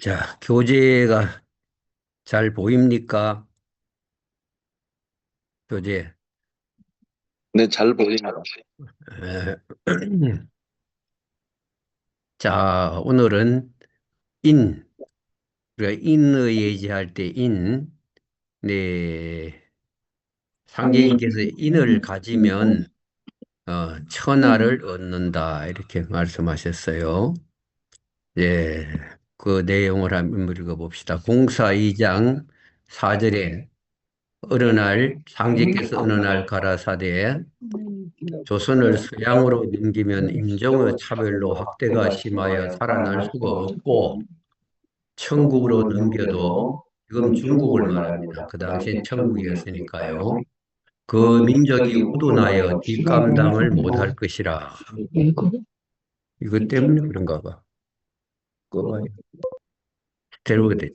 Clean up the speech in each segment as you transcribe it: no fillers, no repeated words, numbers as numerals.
자, 교재가 잘 보입니까? 교재. 네, 잘 보입니다. 에, 자, 오늘은 인, 우리가 인의 예지할 때 인, 네, 상제님께서 인을 가지면 천하를 얻는다 이렇게 말씀하셨어요. 예, 그 내용을 한번 읽어봅시다. 공사 2장 4절에 어느 날 상제께서 어느 날 가라사대 조선을 서양으로 넘기면 인종의 차별로 학대가 심하여 살아날 수가 없고 천국으로 넘겨도 지금 중국을 말합니다. 그 당시엔 천국이었으니까요. 그 민족이 우둔하여 뒷감당을 못할 것이라. 이것 때문에 그런가 봐. 그거 데려오게 되죠.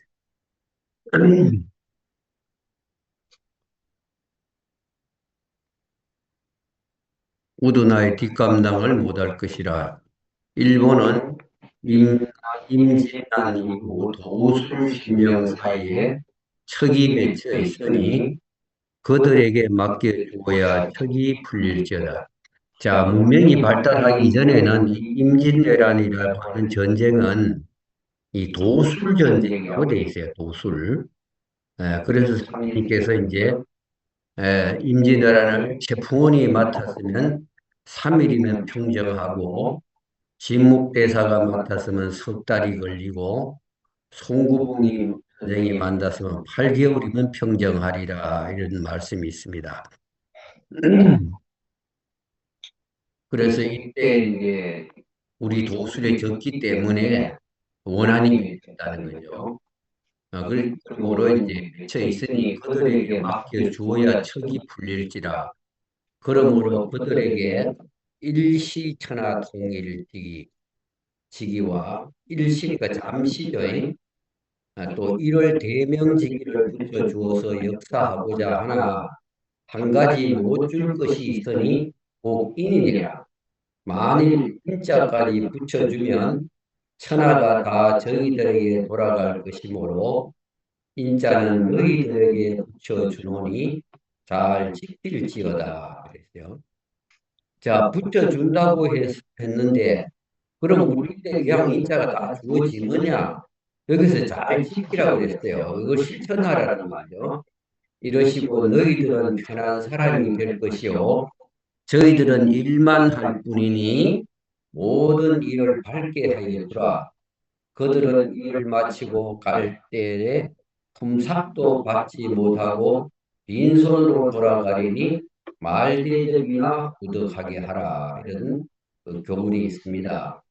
우둔하여 뒷감당을 못할 것이라. 일본은 임, 임진난 이후 도술 10명 사이에 척이 맺혀 있으니 그들에게 맡겨주어야 척이 풀릴지어다. 자, 문명이 발달하기 전에는 이 임진왜란이라고 하는 전쟁은 이 도술 전쟁이라고 돼 있어요. 도술. 그래서 상인께서 이제 임진왜란을 che풍원이 맡았으면 3일이면 평정하고 진묵대사가 맡았으면 석 달이 걸리고 송구봉이 선생이 만났으면 8개월이면 평정하리라 이런 말씀이 있습니다. 그래서 이때 이제 우리 도술에 졌기 때문에 원한이 맺혔다는 거죠. 그러므로 이제 맺혀 있으니 그들에게 맡겨 주어야 척이 풀릴지라. 그러므로 그들에게 일시천하 통일지기 지기와 일시니까 잠시죠. 또 일월 대명지기를 붙여 주어서 역사하고자 하나 한 가지 못 줄 것이 있으니 복인이니라. 만일 인자까지 붙여주면 천하가 다 저희들에게 돌아갈 것이므로 인자는 너희들에게 붙여주노니 잘 지킬지어다 그랬어요. 자, 붙여준다고 했는데 그럼 우리들에게 그냥 인자가 다 주어지느냐? 여기서 잘 지키라고 그랬어요. 이걸 실천하라는 말이죠. 이러시고 너희들은 편한 사람이 될 것이요. 저희들은 일만 할 뿐이니 모든 일을 밝게 하여 주라. 그들은 일을 마치고 갈 때에 품삯도 받지 못하고 빈손으로 돌아가리니 말대접이나 구덕하게 하라. 이런 그 교훈이 있습니다.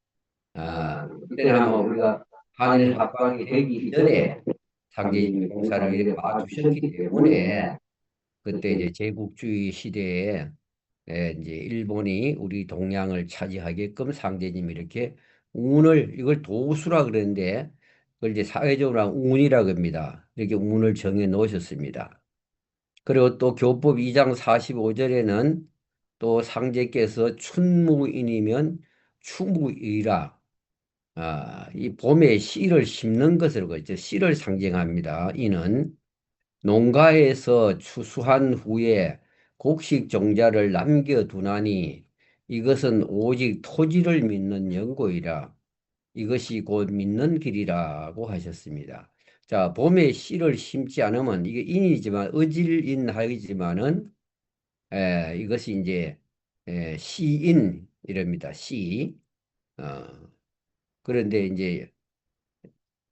그때는 한번 우리가 한일 합방이 되기 전에 상제님 공사를 이렇게 봐주셨기 때문에 그때 이제 제국주의 시대에 이제 일본이 우리 동양을 차지하게끔 상제님이 이렇게 운을 이걸 도수라 그러는데 그걸 이제 사회적으로 운이라고 합니다. 이렇게 운을 정해 놓으셨습니다. 그리고 또 교법 2장 45절에는 또 상제께서 춘무인이면 추무이라 이 봄에 씨를 심는 것을 그죠. 씨를 상징합니다. 이는 농가에서 추수한 후에 곡식 종자를 남겨두나니 이것은 오직 토지를 믿는 연고이라. 이것이 곧 믿는 길이라고 하셨습니다. 자, 봄에 씨를 심지 않으면 이게 인이지만 어질인하지만은 이것이 이제 시인 이랍니다. 시. 어, 그런데 이제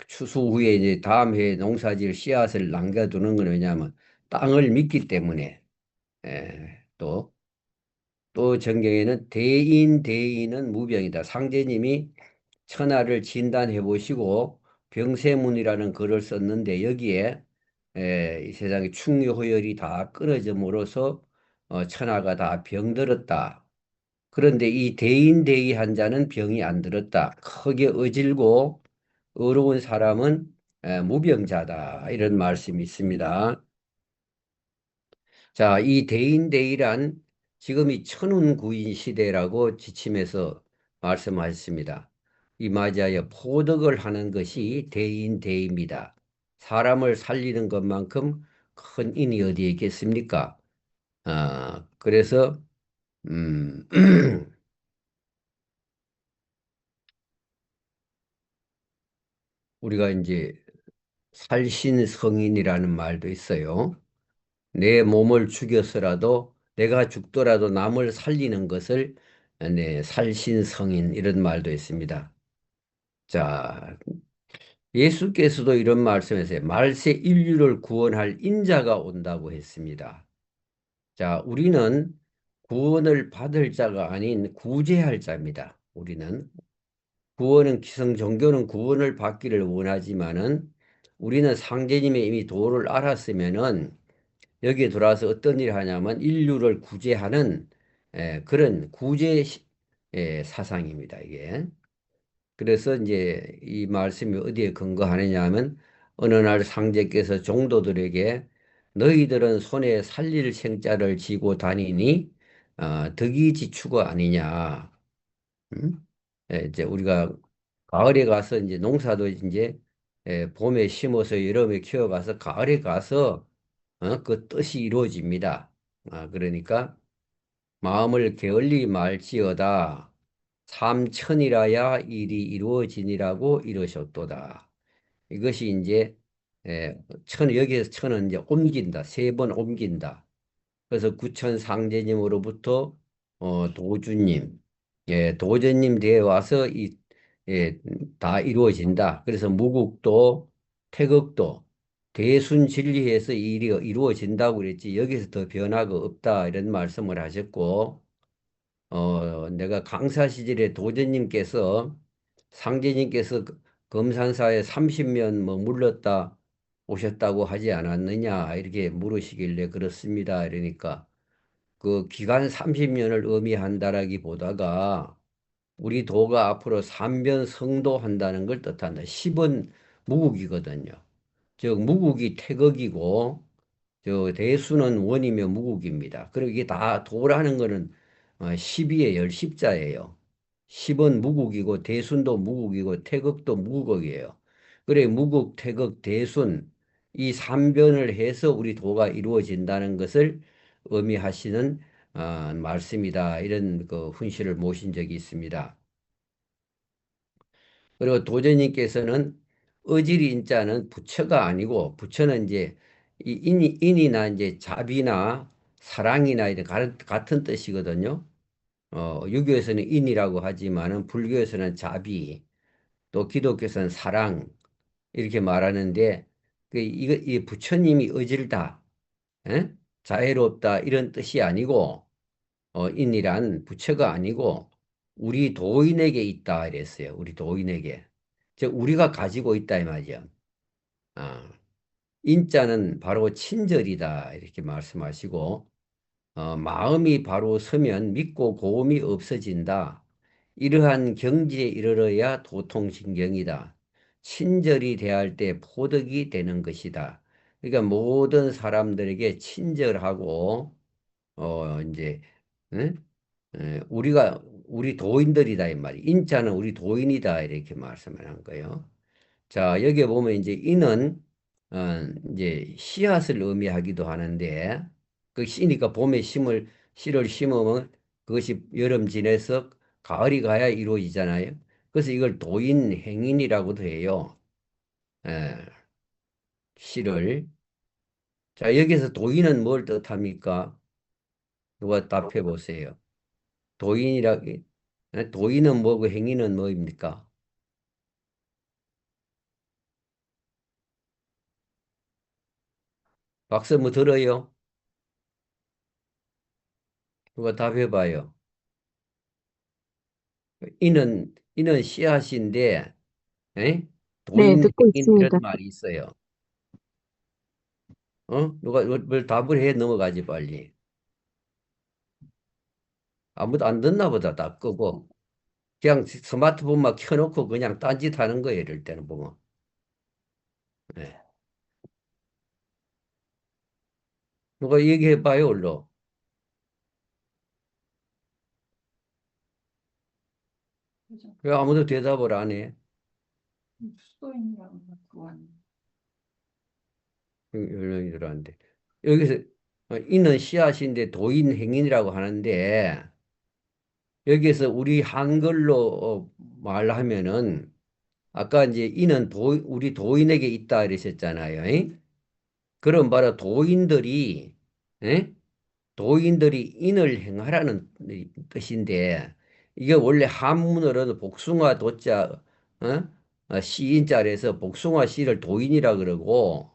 추수 후에 이제 다음 해에 농사지을 씨앗을 남겨두는 건 왜냐하면 땅을 믿기 때문에 또 정경에는 대인은 무병이다. 상제님이 천하를 진단해 보시고 병세문이라는 글을 썼는데 여기에 이 세상의 충효호열이 다 끊어짐으로써 천하가 다 병들었다. 그런데 이 대인한 자는 병이 안 들었다. 크게 어질고 의로운 사람은 무병자다. 이런 말씀이 있습니다. 자, 이 대인대이란 지금이 천운구인 시대라고 지침에서 말씀하셨습니다. 이 맞아요. 포덕을 하는 것이 대인대입니다. 사람을 살리는 것만큼 큰 인이 어디에 있겠습니까? 그래서 음, 우리가 이제 살신성인이라는 말도 있어요. 내 몸을 죽여서라도 내가 죽더라도 남을 살리는 것을 살신성인 이런 말도 있습니다. 자, 예수께서도 이런 말씀에서 말세 인류를 구원할 인자가 온다고 했습니다. 자, 우리는 구원을 받을 자가 아닌 구제할 자입니다. 우리는 구원은 기성 종교는 구원을 받기를 원하지만은 우리는 상제님의 이미 도를 알았으면은 여기에 들어와서 어떤 일을 하냐면 인류를 구제하는 그런 구제 사상입니다, 이게. 그래서 이제 이 말씀이 어디에 근거하느냐 하면 어느 날 상제께서 종도들에게 너희들은 손에 살릴 생자를 쥐고 다니니 덕이지추가 아니냐. 음? 이제 우리가 가을에 가서 이제 농사도 이제 봄에 심어서 여름에 키워가서 가을에 가서 그 뜻이 이루어집니다. 그러니까 마음을 게을리 말지어다. 삼천이라야 일이 이루어지니라고 이러셨도다. 이것이 이제 여기에서 천은 이제 옮긴다. 세 번 옮긴다. 그래서 구천 상제님으로부터 도주님, 도전님 되어 와서 다 이루어진다. 그래서 무국도 태극도 대순 진리에서 이 일이 이루어진다고 그랬지 여기서 더 변화가 없다 이런 말씀을 하셨고 내가 강사 시절에 도전님께서 상제님께서 금산사에 30년 뭐 물렀다 오셨다고 하지 않았느냐 이렇게 물으시길래 그렇습니다. 이러니까 그 기간 30년을 의미한다라기보다가 우리 도가 앞으로 삼변 성도한다는 걸 뜻한다. 10은 무국이거든요. 즉 무국이 태극이고 저 대수는 원이며 무국입니다. 그리고 이게 다 도라는 거는 12의 열십자예요. 10은 무국이고 대순도 무국이고 태극도 무국이에요. 그래 무국, 태극, 대순 이 삼변을 해서 우리 도가 이루어진다는 것을 의미하시는 말씀이다. 이런 그 훈시를 모신 적이 있습니다. 그리고 도전님께서는 어질인자는 부처가 아니고 부처는 이제 이 인이나 이제 자비나 사랑이나 이런 같은 뜻이거든요. 유교에서는 인이라고 하지만은 불교에서는 자비, 또 기독교에서는 사랑 이렇게 말하는데 이 부처님이 어질다, 에? 자애롭다 이런 뜻이 아니고 인이란 부처가 아니고 우리 도인에게 있다 이랬어요. 우리 도인에게. 즉 우리가 가지고 있다 이 말이야. 아, 인자는 바로 친절이다 이렇게 말씀하시고 마음이 바로 서면 믿고 고음이 없어진다. 이러한 경지에 이르러야 도통신경이다. 친절히 대할 때 포덕이 되는 것이다. 그러니까 모든 사람들에게 친절하고 이제 응? 우리가 우리 도인들이다 이 말이. 인자는 우리 도인이다 이렇게 말씀을 한 거예요. 자, 여기에 보면 이제 이는 이제 씨앗을 의미하기도 하는데 그 씨니까 봄에 씨를 심으면 그것이 여름 지나서 가을이 가야 이루어지잖아요. 그래서 이걸 도인 행인이라고도 해요. 에, 씨를. 자, 여기서 도인은 뭘 뜻합니까? 누가 답해 보세요. 도인이라 도인은 뭐고 행인은 뭐입니까? 박수 뭐 들어요? 누가 답해 봐요. 이는 씨앗인데 에? 네, 도인 듣고 행인 이런 있습니다. 말이 있어요. 누가 뭘 답을 해 넘어가지 빨리. 아무도 안 듣나 보다 다 끄고. 그냥 스마트폰만 켜놓고 그냥 딴짓 하는 거예요. 이럴 때는 보면. 예. 누가 얘기해 봐요, 얼른. 그죠. 왜 아무도 대답을 안 해? 수도인이라고 그건 연령이들한테. 여기서 이는 씨앗인데 도인 행인이라고 하는데 여기에서 우리 한글로 말하면은 아까 이제 이는 우리 도인에게 있다 이러셨잖아요. 잉? 그럼 바로 도인들이 에? 도인들이 인을 행하라는 뜻인데 이게 원래 한문으로는 복숭아 도자 시인자에서 복숭아 씨를 도인이라 그러고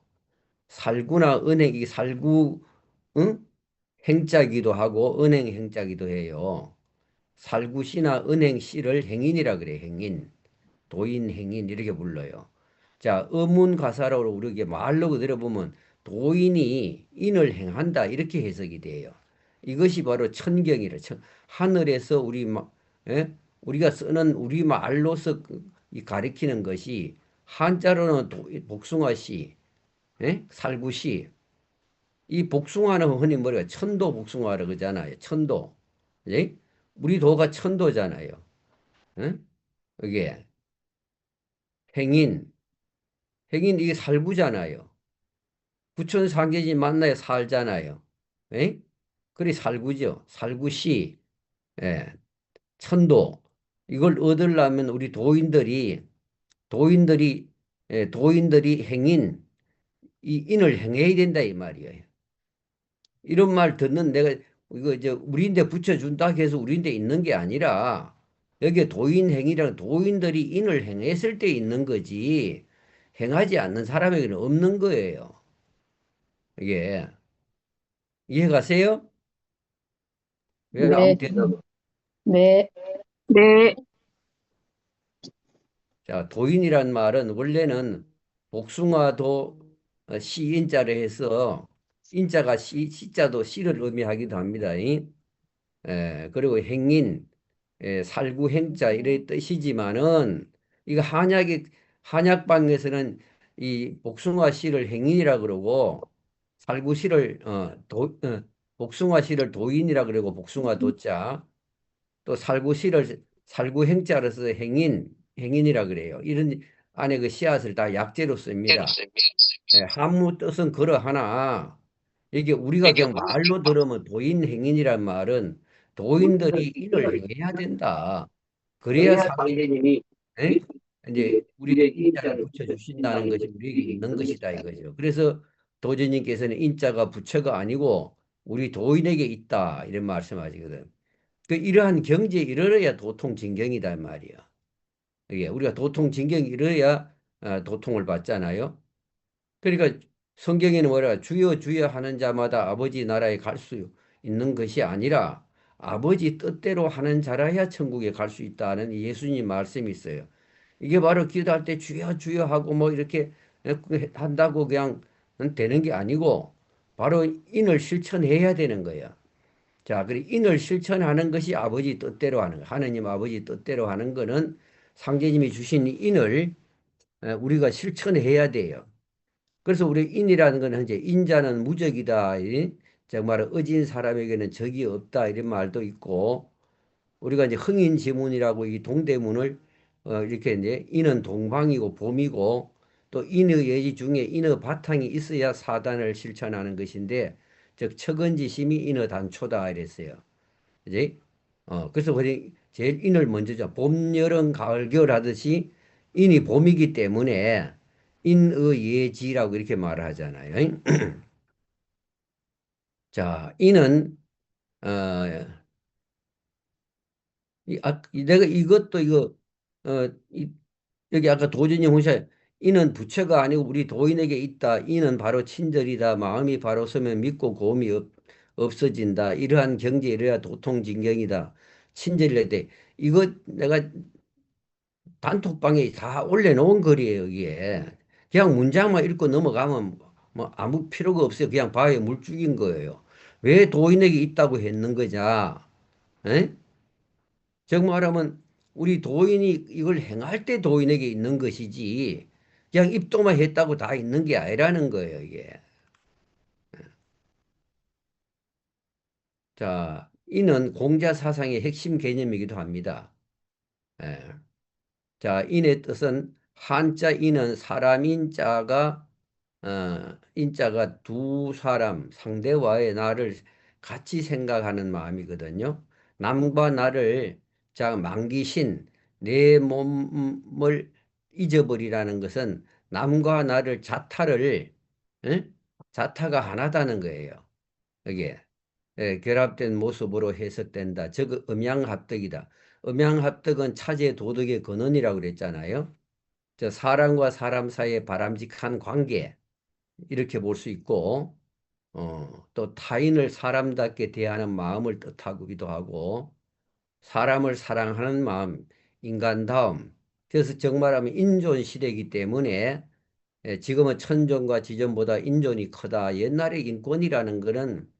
살구나 은행 이 살구 응? 행자기도 하고 은행 행자기도 해요. 살구시나 은행 씨를 행인이라 그래. 행인. 도인 행인 이렇게 불러요. 자, 어문가사로 우리에게 말로 들어보면 도인이 인을 행한다 이렇게 해석이 돼요. 이것이 바로 천경이라. 하늘에서 예? 우리가 쓰는 우리 말로서 이 가리키는 것이 한자로는 복숭아씨, 예? 살구씨. 이 복숭아는 흔히 뭐래요? 천도 복숭아라 그러잖아요. 천도. 예? 우리 도가 천도잖아요. 예? 이게 행인. 행인 이게 살구잖아요. 부천 상계진 만나야 살잖아요. 에? 그리 살구죠. 살구시, 예, 천도. 이걸 얻으려면 우리 도인들이, 도인들이 행인, 이 인을 행해야 된다 이 말이에요. 이런 말 듣는 내가 이거 이제 우리인데 붙여준다 해서 우리인데 있는 게 아니라 여기에 도인 행위라는 도인들이 인을 행했을 때 있는 거지 행하지 않는 사람에게는 없는 거예요. 이게 이해가세요? 왜 아무 네, 대답? 네, 네. 자, 도인이란 말은 원래는 복숭아도 시인자로 해서 인자가 시자도 시를 의미하기도 합니다. 그리고 행인, 살구 행자 이런 뜻이지만은 이거 한약방에서는 이 복숭아 씨를 행인이라 그러고 살구 씨를 복숭아 씨를 도인이라 그러고 복숭아 도자 또 살구시를 살구행자로서 행인이라 그래요. 이런 안에 그 씨앗을 다 약재로 씁니다. 한무 뜻은 그러하나 이게 우리가 그냥 말로 들으면 도인 행인이란 말은 도인들이 인을 행해야 된다. 그래야 상계님이 이제 우리에게 인자를 붙여주신다는 것이 우리에게 있는 것이다 이거죠. 그래서 도주님께서는 인자가 부처가 아니고 우리 도인에게 있다 이런 말씀하시거든. 그 이러한 경지에 이르러야 도통진경이다 말이야. 이게 우리가 도통진경이 이르러야 도통을 받잖아요. 그러니까 성경에는 뭐라 주여 주여 하는 자마다 아버지 나라에 갈 수 있는 것이 아니라 아버지 뜻대로 하는 자라야 천국에 갈 수 있다는 예수님 말씀이 있어요. 이게 바로 기도할 때 주여 주여 하고 뭐 이렇게 한다고 그냥 되는 게 아니고 바로 인을 실천해야 되는 거예요. 자, 그리고 인을 실천하는 것이 아버지 뜻대로 하는 거. 하느님 아버지 뜻대로 하는 거는 상제님이 주신 인을 우리가 실천해야 돼요. 그래서 우리 인이라는 건 이제 인자는 무적이다. 정말 어진 사람에게는 적이 없다. 이런 말도 있고 우리가 이제 흥인지문이라고 이 동대문을 이렇게 이제 인은 동방이고 봄이고 또 인의 예지 중에 인의 바탕이 있어야 사단을 실천하는 것인데 즉 척은지심이 인의 단초다 이랬어요. 그지? 그래서 우리 제일 인을 먼저 줘. 봄, 여름, 가을, 겨울 하듯이 인이 봄이기 때문에 인의 예지라고 이렇게 말을 하잖아요. 자, 인은 어, 내가 이것도 이거 여기 아까 도전님 혼자 이는 부처가 아니고 우리 도인에게 있다. 이는 바로 친절이다. 마음이 바로 서면 믿고 고음이 없어진다. 이러한 경지에 이래야 도통진경이다. 친절이라 돼. 이거 내가 단톡방에 다 올려놓은 글이에요, 이게. 그냥 문장만 읽고 넘어가면 뭐 아무 필요가 없어요. 그냥 바위에 물 죽인 거예요. 왜 도인에게 있다고 했는 거냐? 에? 즉 말하면 우리 도인이 이걸 행할 때 도인에게 있는 것이지 그냥 입도만 했다고 다 있는 게 아니라는 거예요, 이게. 자, 이는 공자 사상의 핵심 개념이기도 합니다. 예. 자, 인의 뜻은 한자 인은 사람인 자가 인자가 두 사람 상대와의 나를 같이 생각하는 마음이거든요. 남과 나를 자 망기신 내 몸을 잊어버리라는 것은 남과 나를 자타를 예? 자타가 하나다는 거예요. 이게 결합된 모습으로 해석된다. 즉 음양합덕이다. 음양합덕은 차제 도덕의 근원이라고 그랬잖아요. 저 사람과 사람 사이의 바람직한 관계 이렇게 볼 수 있고 또 타인을 사람답게 대하는 마음을 뜻하기도 하고 사람을 사랑하는 마음, 인간다움. 그래서 정말하면 인존 시대이기 때문에 지금은 천존과 지존보다 인존이 크다. 옛날에 인권이라는 거는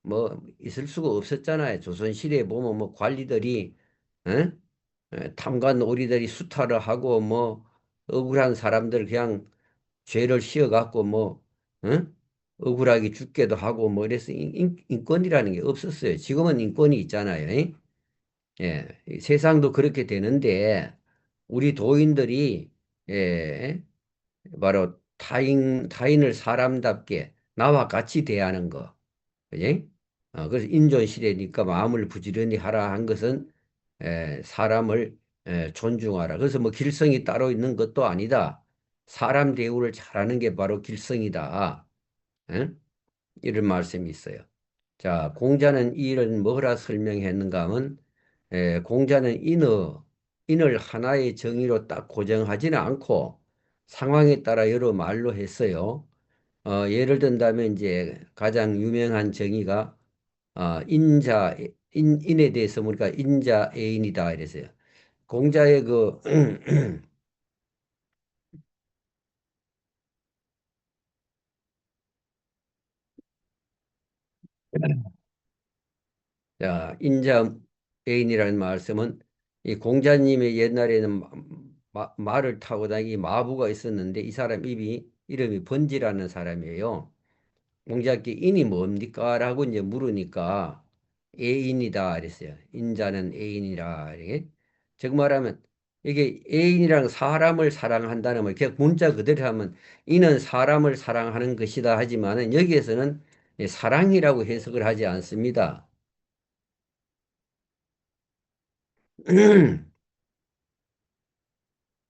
뭐 있을 수가 없었잖아요. 조선시대에 보면 뭐 관리들이 어? 탐관오리들이 수탈을 하고 뭐 억울한 사람들 그냥 죄를 씌워갖고 뭐 억울하게 죽게도 하고 뭐 이래서 인권이라는 게 없었어요. 지금은 인권이 있잖아요. 예, 이 세상도 그렇게 되는데 우리 도인들이 예, 바로 타인을 사람답게 나와 같이 대하는 거. 그지? 그래서 인존 시대니까 마음을 부지런히 하라 한 것은 사람을 존중하라. 그래서 뭐 길성이 따로 있는 것도 아니다. 사람 대우를 잘하는 게 바로 길성이다. 예? 이런 말씀이 있어요. 자, 공자는 이 일을 뭐라 설명했는가 하면 공자는 인을 하나의 정의로 딱 고정하지는 않고 상황에 따라 여러 말로 했어요. 예를 든다면 이제 가장 유명한 정의가 인에 대해서 우리가 인자애인이다 이랬어요. 공자의 그 자, 인자애인이라는 말씀은 이 공자님의 옛날에는 말을 타고 다니기 마부가 있었는데 이 사람 이름이 번지라는 사람이에요. 공자께 인이 뭡니까? 라고 이제 물으니까 애인이다 그랬어요. 인자는 애인이라. 이게 즉 말하면 이게 애인이랑 사람을 사랑한다는 말, 그냥 문자 그대로 하면 이는 사람을 사랑하는 것이다 하지만은 여기에서는 사랑이라고 해석을 하지 않습니다.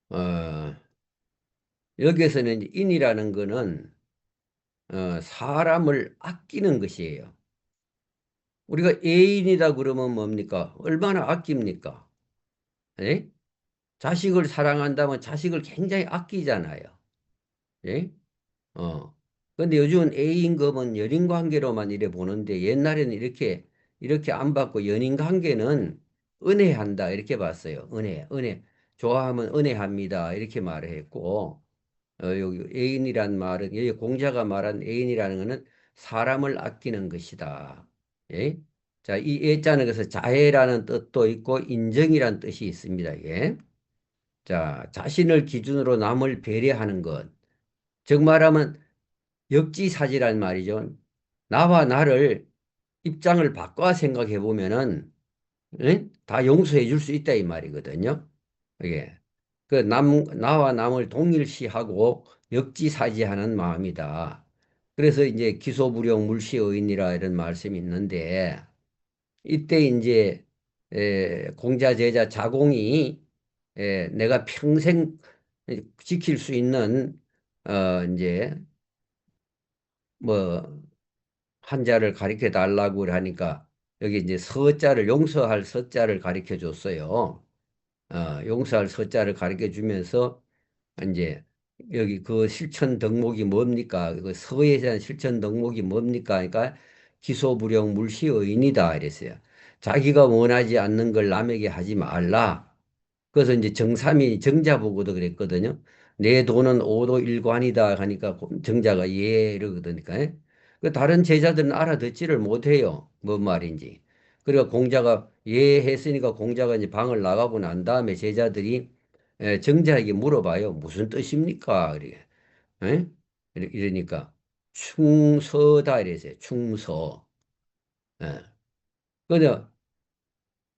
어, 여기에서는 이제 인이라는 거는 사람을 아끼는 것이에요. 우리가 애인이다 그러면 뭡니까? 얼마나 아낍니까? 예? 자식을 사랑한다면 자식을 굉장히 아끼잖아요. 예? 근데 요즘은 애인 검은 연인 관계로만 이래 보는데 옛날에는 이렇게 안 받고 연인 관계는 은혜한다. 이렇게 봤어요. 은혜. 좋아하면 은혜합니다. 이렇게 말을 했고, 여기 애인이란 말은, 여기 공자가 말한 애인이라는 것은 사람을 아끼는 것이다. 예? 자, 이 애자는 그래서 자애라는 뜻도 있고, 인정이라는 뜻이 있습니다. 이게. 자, 자신을 기준으로 남을 배려하는 것. 즉 말하면 역지사지란 말이죠. 나와 나를 입장을 바꿔 생각해 보면은 다 용서해 줄 수 있다 이 말이거든요. 이게 나와 남을 동일시하고 역지사지하는 마음이다. 그래서 이제 기소불용 물시의인이라 이런 말씀이 있는데 이때 이제 공자 제자 자공이 내가 평생 지킬 수 있는 이제 뭐 한자를 가르쳐 달라고 하니까 여기 이제 서자를 용서할 서자를 가르쳐 줬어요. 용서할 서자를 가르쳐 주면서 이제 여기 그 실천 덕목이 뭡니까? 그 서에 대한 실천 덕목이 뭡니까? 그러니까 기소불용 물시의인이다 이랬어요. 자기가 원하지 않는 걸 남에게 하지 말라. 그래서 이제 정삼이 정자보고도 그랬거든요. 내 돈은 오도일관이다 하니까 정자가 예 이러거든요. 그 다른 제자들은 알아듣지를 못해요. 뭔 말인지. 그리고 공자가 예 했으니까 공자가 이제 방을 나가고 난 다음에 제자들이 정자에게 물어봐요. 무슨 뜻입니까? 이렇게. 예? 이러니까 충서다 이랬어요. 충서. 예. 근데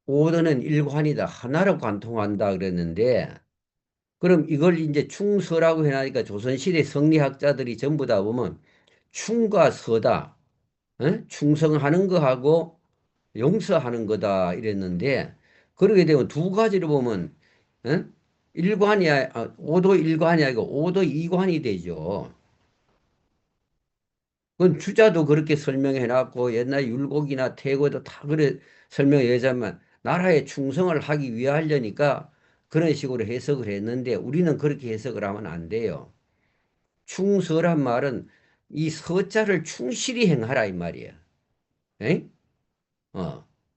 오도는 일관이다. 하나로 관통한다 그랬는데 그럼 이걸 이제 충서라고 해놔니까 조선시대 성리학자들이 전부 다 보면 충과 서다. 충성하는 거하고 용서하는 거다 이랬는데 그러게 되면 두 가지로 보면 어? 일관이 오도 일관이 아니고 오도 이관이 되죠. 그건 주자도 그렇게 설명해 놨고 옛날 율곡이나 태고도 다 그래 설명해 야지만 나라에 충성을 하기 위하려니까 그런 식으로 해석을 했는데 우리는 그렇게 해석을 하면 안 돼요. 충서란 말은 이 서자를 충실히 행하라 이 말이에요. 에?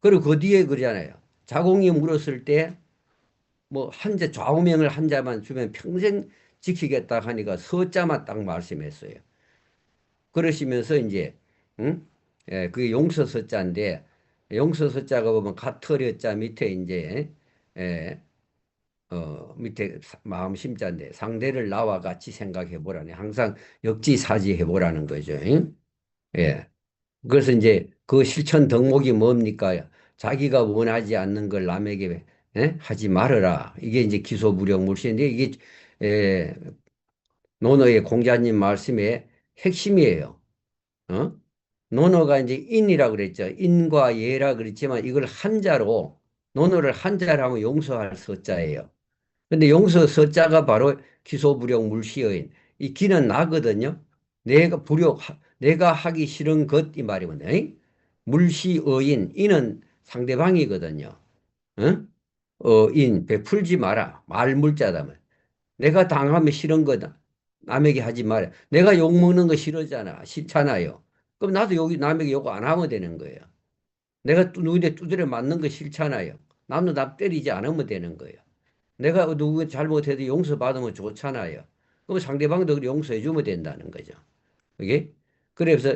그리고 그 뒤에 그러잖아요. 자공이 물었을 때 뭐 한자 좌우명을 한자만 주면 평생 지키겠다 하니까 서자만 딱 말씀했어요. 그러시면서 이제 응? 그게 용서 서자인데 용서 서자가 보면 가터려자 밑에 이제 예, 밑에 마음 심자인데 상대를 나와 같이 생각해 보라네. 항상 역지사지해 보라는 거죠. 응? 예. 그래서 이제 그 실천 덕목이 뭡니까? 자기가 원하지 않는 걸 남에게 하지 말아라. 이게 이제 기소무력물시인데 이게 에, 논어의 공자님 말씀의 핵심이에요. 어? 논어가 이제 인이라 그랬죠. 인과 예라 그랬지만 이걸 한자로 논어를 한자로 하면 용서할 서자예요. 근데 용서 서자가 바로 기소불용 물시어인 이 기는 나거든요. 내가 하기 싫은 것 이 말이거든요. 물시어인 인은 상대방이거든요. 어? 인 베풀지 마라. 말물자다. 내가 당하면 싫은 거다. 남에게 하지 마라. 내가 욕 먹는 거 싫어잖아. 싫잖아요. 그럼 나도 여기 남에게 욕 안 하면 되는 거예요. 내가 누구한테 두드려 맞는 거 싫잖아요. 남도 남 때리지 않으면 되는 거예요. 내가 누구 잘못해도 용서받으면 좋잖아요. 그럼 상대방도 용서해 주면 된다는 거죠. 그게? 그래서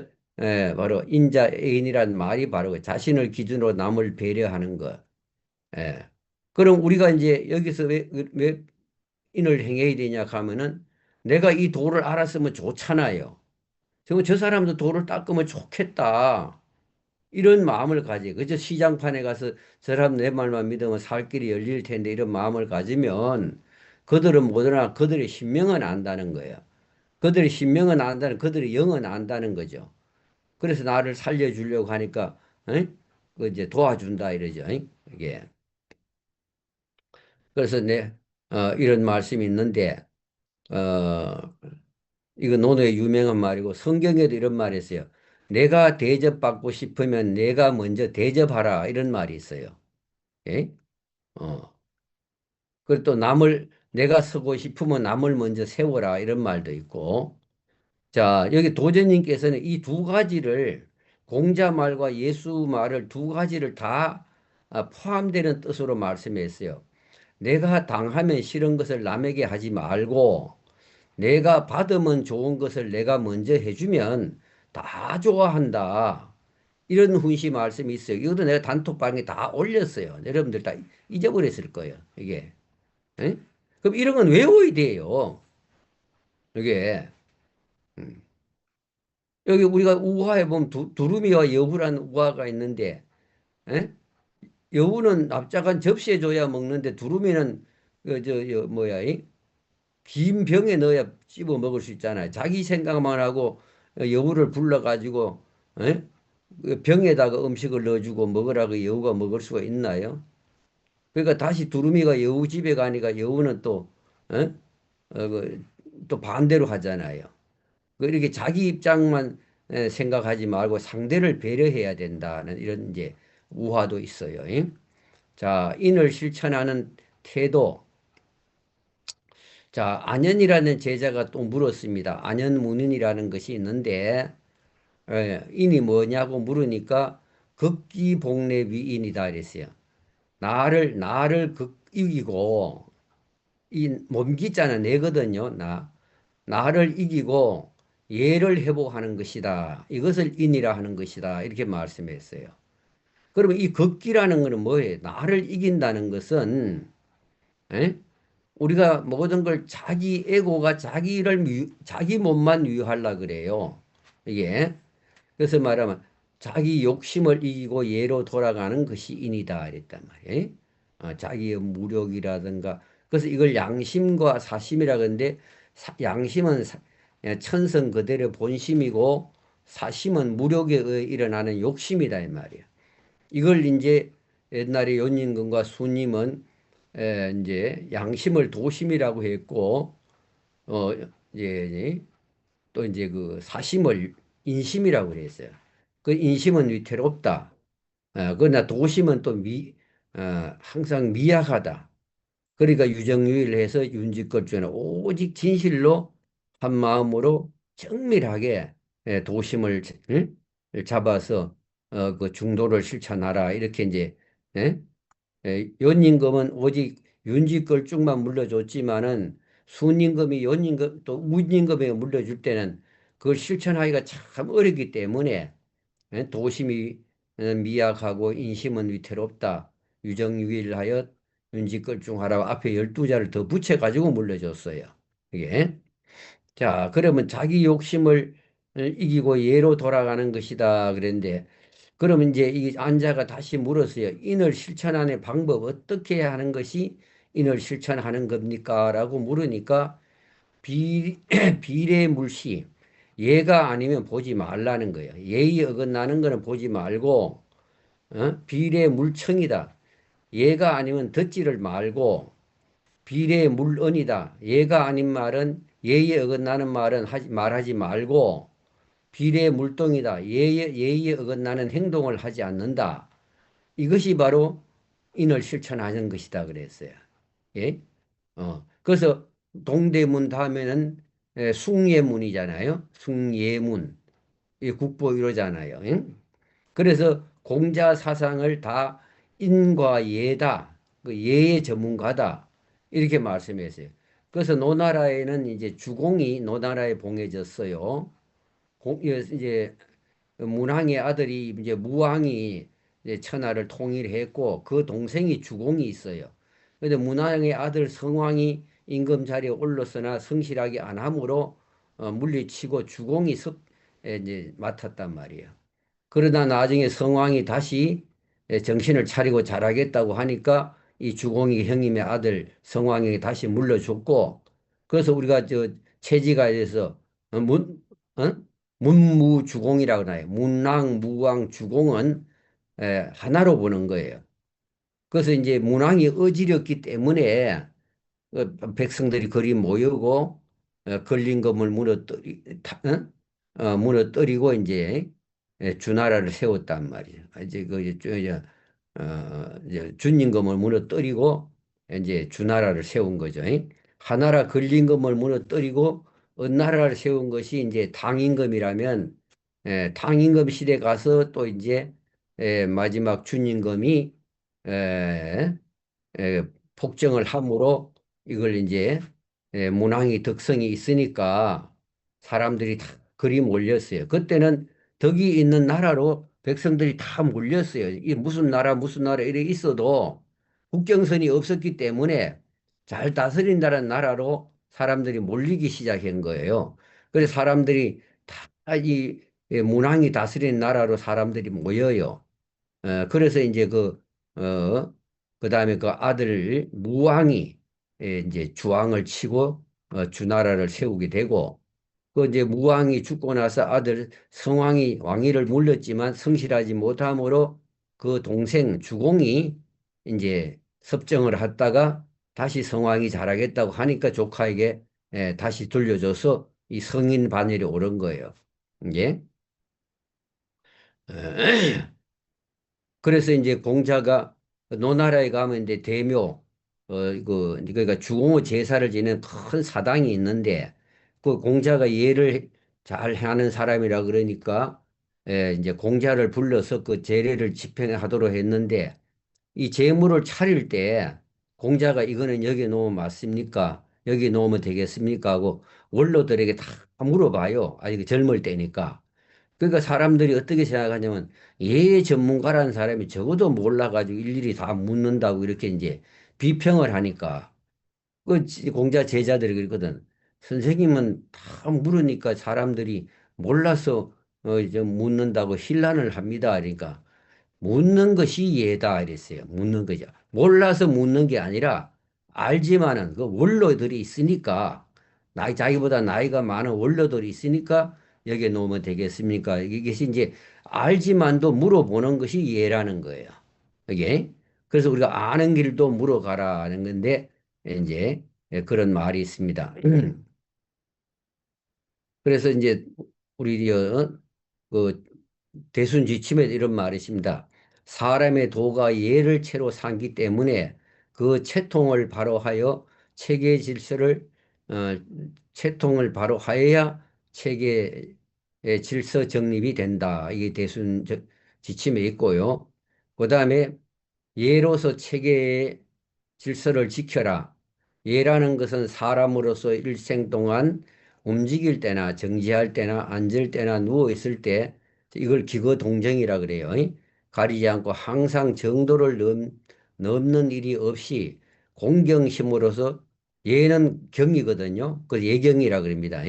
바로 인자애인이란 말이 바로 그 자신을 기준으로 남을 배려하는 것. 예. 그럼 우리가 이제 여기서 왜 인을 행해야 되냐 하면은 내가 이 도를 알았으면 좋잖아요. 정말 저 사람도 도를 닦으면 좋겠다. 이런 마음을 가지. 그저 시장판에 가서 저 사람 내 말만 믿으면 살 길이 열릴 텐데 이런 마음을 가지면 그들은 뭐더나 그들의 신명은 안다는 거예요. 그들의 신명은 안다는 그들의 영은 안다는 거죠. 그래서 나를 살려주려고 하니까 그 이제 도와준다 이러죠. 이게 그래서 이런 말씀이 있는데 어, 이거 논어의 유명한 말이고 성경에도 이런 말이 있어요. 내가 대접받고 싶으면 내가 먼저 대접하라 이런 말이 있어요. 예? 어. 그리고 또 남을 내가 서고 싶으면 남을 먼저 세워라 이런 말도 있고. 자, 여기 도전님께서는 이 두 가지를 공자 말과 예수 말을 두 가지를 다 포함되는 뜻으로 말씀했어요. 내가 당하면 싫은 것을 남에게 하지 말고 내가 받으면 좋은 것을 내가 먼저 해주면 다 좋아한다. 이런 훈시 말씀이 있어요. 이것도 내가 단톡방에 다 올렸어요. 여러분들 다 잊어버렸을 거예요. 이게. 에? 그럼 이런 건 외워야 돼요. 이게. 음. 여기 우리가 우화에 보면 두루미와 여우라는 우화가 있는데, 에? 여우는 납작한 접시에 줘야 먹는데 두루미는 뭐야, 긴 병에 넣어야 씹어 먹을 수 있잖아요. 자기 생각만 하고 여우를 불러가지고 에? 그 병에다가 음식을 넣어주고 먹으라고 여우가 먹을 수가 있나요? 그러니까 다시 두루미가 여우 집에 가니까 여우는 또, 에? 또 반대로 하잖아요. 그 이렇게 자기 입장만 생각하지 말고 상대를 배려해야 된다는 이런 이제 우화도 있어요. 자, 인을 실천하는 태도. 자, 안현이라는 제자가 또 물었습니다. 안현문인이라는 것이 있는데, 인이 뭐냐고 물으니까 극기복례위인이다 그랬어요. 나를 이기고, 이 몸기자는 내거든요. 나를 이기고 예를 회복하는 것이다. 이것을 인이라 하는 것이다. 이렇게 말씀했어요. 그러면 이 걷기라는 거는 뭐예요? 나를 이긴다는 것은, 에? 우리가 모든 걸 자기 에고가 자기 몸만 유하려 그래요. 이게. 그래서 말하면 자기 욕심을 이기고 예로 돌아가는 것이 인이다 이랬단 말이에요. 자기의 무력이라든가. 그래서 이걸 양심과 사심이라 그러는데 양심은 천성 그대로 본심이고 사심은 무력에 의해 일어나는 욕심이다 이 말이에요. 이걸 이제 옛날에 연인금과 수님은 이제 양심을 도심이라고 했고 어 이제 또 이제 그 사심을 인심이라고 그랬어요. 그 인심은 위태롭다. 그러나 도심은 또 항상 미약하다. 그러니까 유정유일해서 윤지껏주는 오직 진실로 한 마음으로 정밀하게 도심을 응? 잡아서 그 중도를 실천하라. 이렇게 이제 예? 연임금은 오직 윤지걸쭉만 물려줬지만은 순임금이 연임금 또 운임금에 물려줄 때는 그걸 실천하기가 참 어렵기 때문에 도심이 미약하고 인심은 위태롭다. 유정유일하여 윤지걸중하라고 앞에 12자를 더 붙여가지고 물려줬어요. 이게. 자, 그러면 자기 욕심을 이기고 예로 돌아가는 것이다. 그랬는데 그러면 이제 이 안자가 다시 물었어요. 인을 실천하는 방법 어떻게 하는 것이 인을 실천하는 겁니까? 라고 물으니까 비례물시 예가 아니면 보지 말라는 거예요. 예의 어긋나는 거는 보지 말고 비례물청이다. 예가 아니면 듣지를 말고 비례물언이다. 예가 아닌 말은 예의 어긋나는 말은 말하지 말고 비례물동이다. 예의에 어긋나는 행동을 하지 않는다. 이것이 바로 인을 실천하는 것이다 그랬어요. 예? 그래서 동대문 다음에는 숭예문이잖아요. 숭예문. 이 국보 이러잖아요. 예? 그래서 공자 사상을 다 인과 예다. 그 예의 전문가다. 이렇게 말씀했어요. 그래서 노나라에는 이제 주공이 노나라에 봉해졌어요. 이제 문왕의 아들이 이제 무왕이 이제 천하를 통일했고 그 동생이 주공이 있어요. 그런데 문왕의 아들 성왕이 임금 자리에 올랐으나 성실하게 안 함으로 물리치고 주공이 이제 맡았단 말이에요. 그러다 나중에 성왕이 다시 정신을 차리고 잘하겠다고 하니까 이 주공이 형님의 아들 성왕에게 다시 물려줬고 그래서 우리가 저 체지가에서 어? 문무주공이라고 나요. 문왕, 무왕, 주공은 하나로 보는 거예요. 그래서 이제 문왕이 어지럽기 때문에 백성들이 거리 모이고 걸린 검을 무너뜨리고 이제 주나라를 세웠단 말이에요. 이제 이제 준임금을 무너뜨리고 이제 주나라를 세운 거죠. 하나라 걸린 검을 무너뜨리고 어느 나라를 세운 것이 이제 당임금이라면 당임금 시대 가서 또 이제 마지막 준임금이 에, 에, 폭정을 함으로 이걸 이제 문항이 덕성이 있으니까 사람들이 다 그리 몰렸어요. 그때는 덕이 있는 나라로 백성들이 다 몰렸어요. 이 무슨 나라 이래 있어도 국경선이 없었기 때문에 잘 다스린다는 나라로 사람들이 몰리기 시작한 거예요. 그래서 사람들이 다 이 문항이 다스리는 나라로 사람들이 모여요. 그래서 이제 그 다음에 그 아들 무왕이 이제 주왕을 치고 주나라를 세우게 되고 그 이제 무왕이 죽고 나서 아들 성왕이 왕위를 물렸지만 성실하지 못함으로 그 동생 주공이 이제 섭정을 했다가 다시 성왕이 잘하겠다고 하니까 조카에게 다시 돌려줘서 이 성인 반열에 오른 거예요. 이게. 그래서 이제 공자가 노나라에 가면 이제 대묘, 그러니까 주공의 제사를 지내는 큰 사당이 있는데 그 공자가 예를 잘 하는 사람이라 그러니까 이제 공자를 불러서 그 제례를 집행하도록 했는데 이 제물을 차릴 때 공자가 이거는 여기 놓으면 맞습니까? 여기 놓으면 되겠습니까? 하고 원로들에게 다 물어봐요. 아직 젊을 때니까. 그러니까 사람들이 어떻게 생각하냐면 예 전문가라는 사람이 적어도 몰라가지고 일일이 다 묻는다고 이렇게 이제 비평을 하니까 공자 제자들이 그랬거든. 선생님은 다 물으니까 사람들이 몰라서 이제 묻는다고 혼란을 합니다. 그러니까 묻는 것이 예다 이랬어요. 묻는 거죠. 몰라서 묻는 게 아니라 알지만은 그 원로들이 있으니까 자기보다 나이가 많은 원로들이 있으니까 여기에 놓으면 되겠습니까? 이것이 이제 알지만도 물어보는 것이 예라는 거예요. 이게 그래서 우리가 아는 길도 물어가라는 건데 이제 그런 말이 있습니다. 그래서 이제 우리 그 대순지침에 이런 말이 있습니다. 사람의 도가 예를 채로 삼기 때문에 그 채통을 바로 하여 체계 질서를 어, 채통을 바로 하여야 체계의 질서 정립이 된다. 이게 대순지침에 있고요. 그다음에 예로서 체계의 질서를 지켜라. 예라는 것은 사람으로서 일생 동안 움직일 때나 정지할 때나 앉을 때나 누워 있을 때 이걸 기거동정이라 그래요. 가리지 않고 항상 정도를 넘는 일이 없이 공경심으로서 예는 경이거든요. 그 예경이라 그럽니다.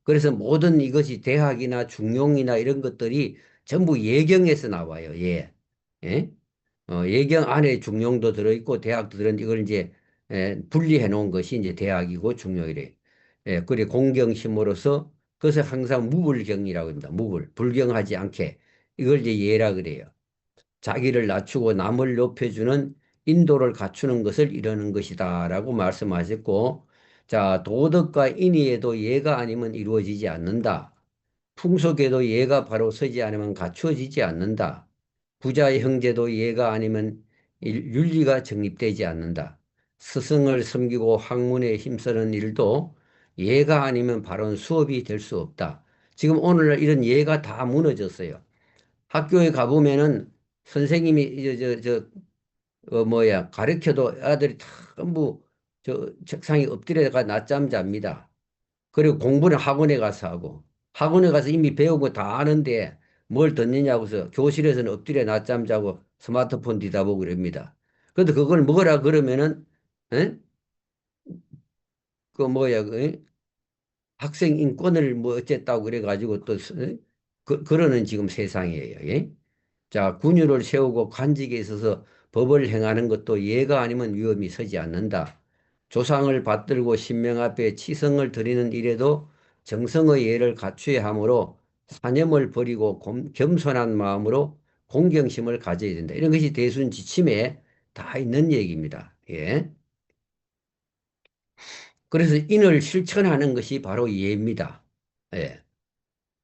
그래서 모든 이것이 대학이나 중용이나 이런 것들이 전부 예경에서 나와요. 예. 예? 예경 안에 중용도 들어있고 대학도 들어있는데 이걸 이제 분리해 놓은 것이 이제 대학이고 중용이래. 예, 그래 공경심으로서 그것을 항상 무불경이라고 합니다. 불경하지 않게 이걸 이제 예라 그래요. 자기를 낮추고 남을 높여주는 인도를 갖추는 것을 이루는 것이다라고 말씀하셨고, 자 도덕과 인의에도 예가 아니면 이루어지지 않는다. 풍속에도 예가 바로 서지 않으면 갖추어지지 않는다. 부자의 형제도 예가 아니면 윤리가 정립되지 않는다. 스승을 섬기고 학문에 힘쓰는 일도 예가 아니면 바른 수업이 될 수 없다. 지금 오늘날 이런 예가 다 무너졌어요. 학교에 가보면은 선생님이 가르쳐도 아들이 다 전부 책상에 엎드려가 낮잠 잡니다. 그리고 공부는 학원에 가서 하고 학원에 가서 이미 배운 거 다 아는데 뭘 듣느냐고 해서 교실에서는 엎드려 낮잠 자고 스마트폰 뒤다보고 그럽니다. 그런데 그걸 먹으라 그러면은 에? 그 학생 인권을 뭐 어쨌다고 그래가지고 또 그러는 지금 세상이에요. 예? 자, 군유를 세우고 관직에 있어서 법을 행하는 것도 예가 아니면 위험이 서지 않는다. 조상을 받들고 신명 앞에 치성을 드리는 일에도 정성의 예를 갖추어야 하므로 사념을 버리고 겸손한 마음으로 공경심을 가져야 된다. 이런 것이 대순지침에 다 있는 얘기입니다. 예. 그래서 인을 실천하는 것이 바로 예입니다. 예.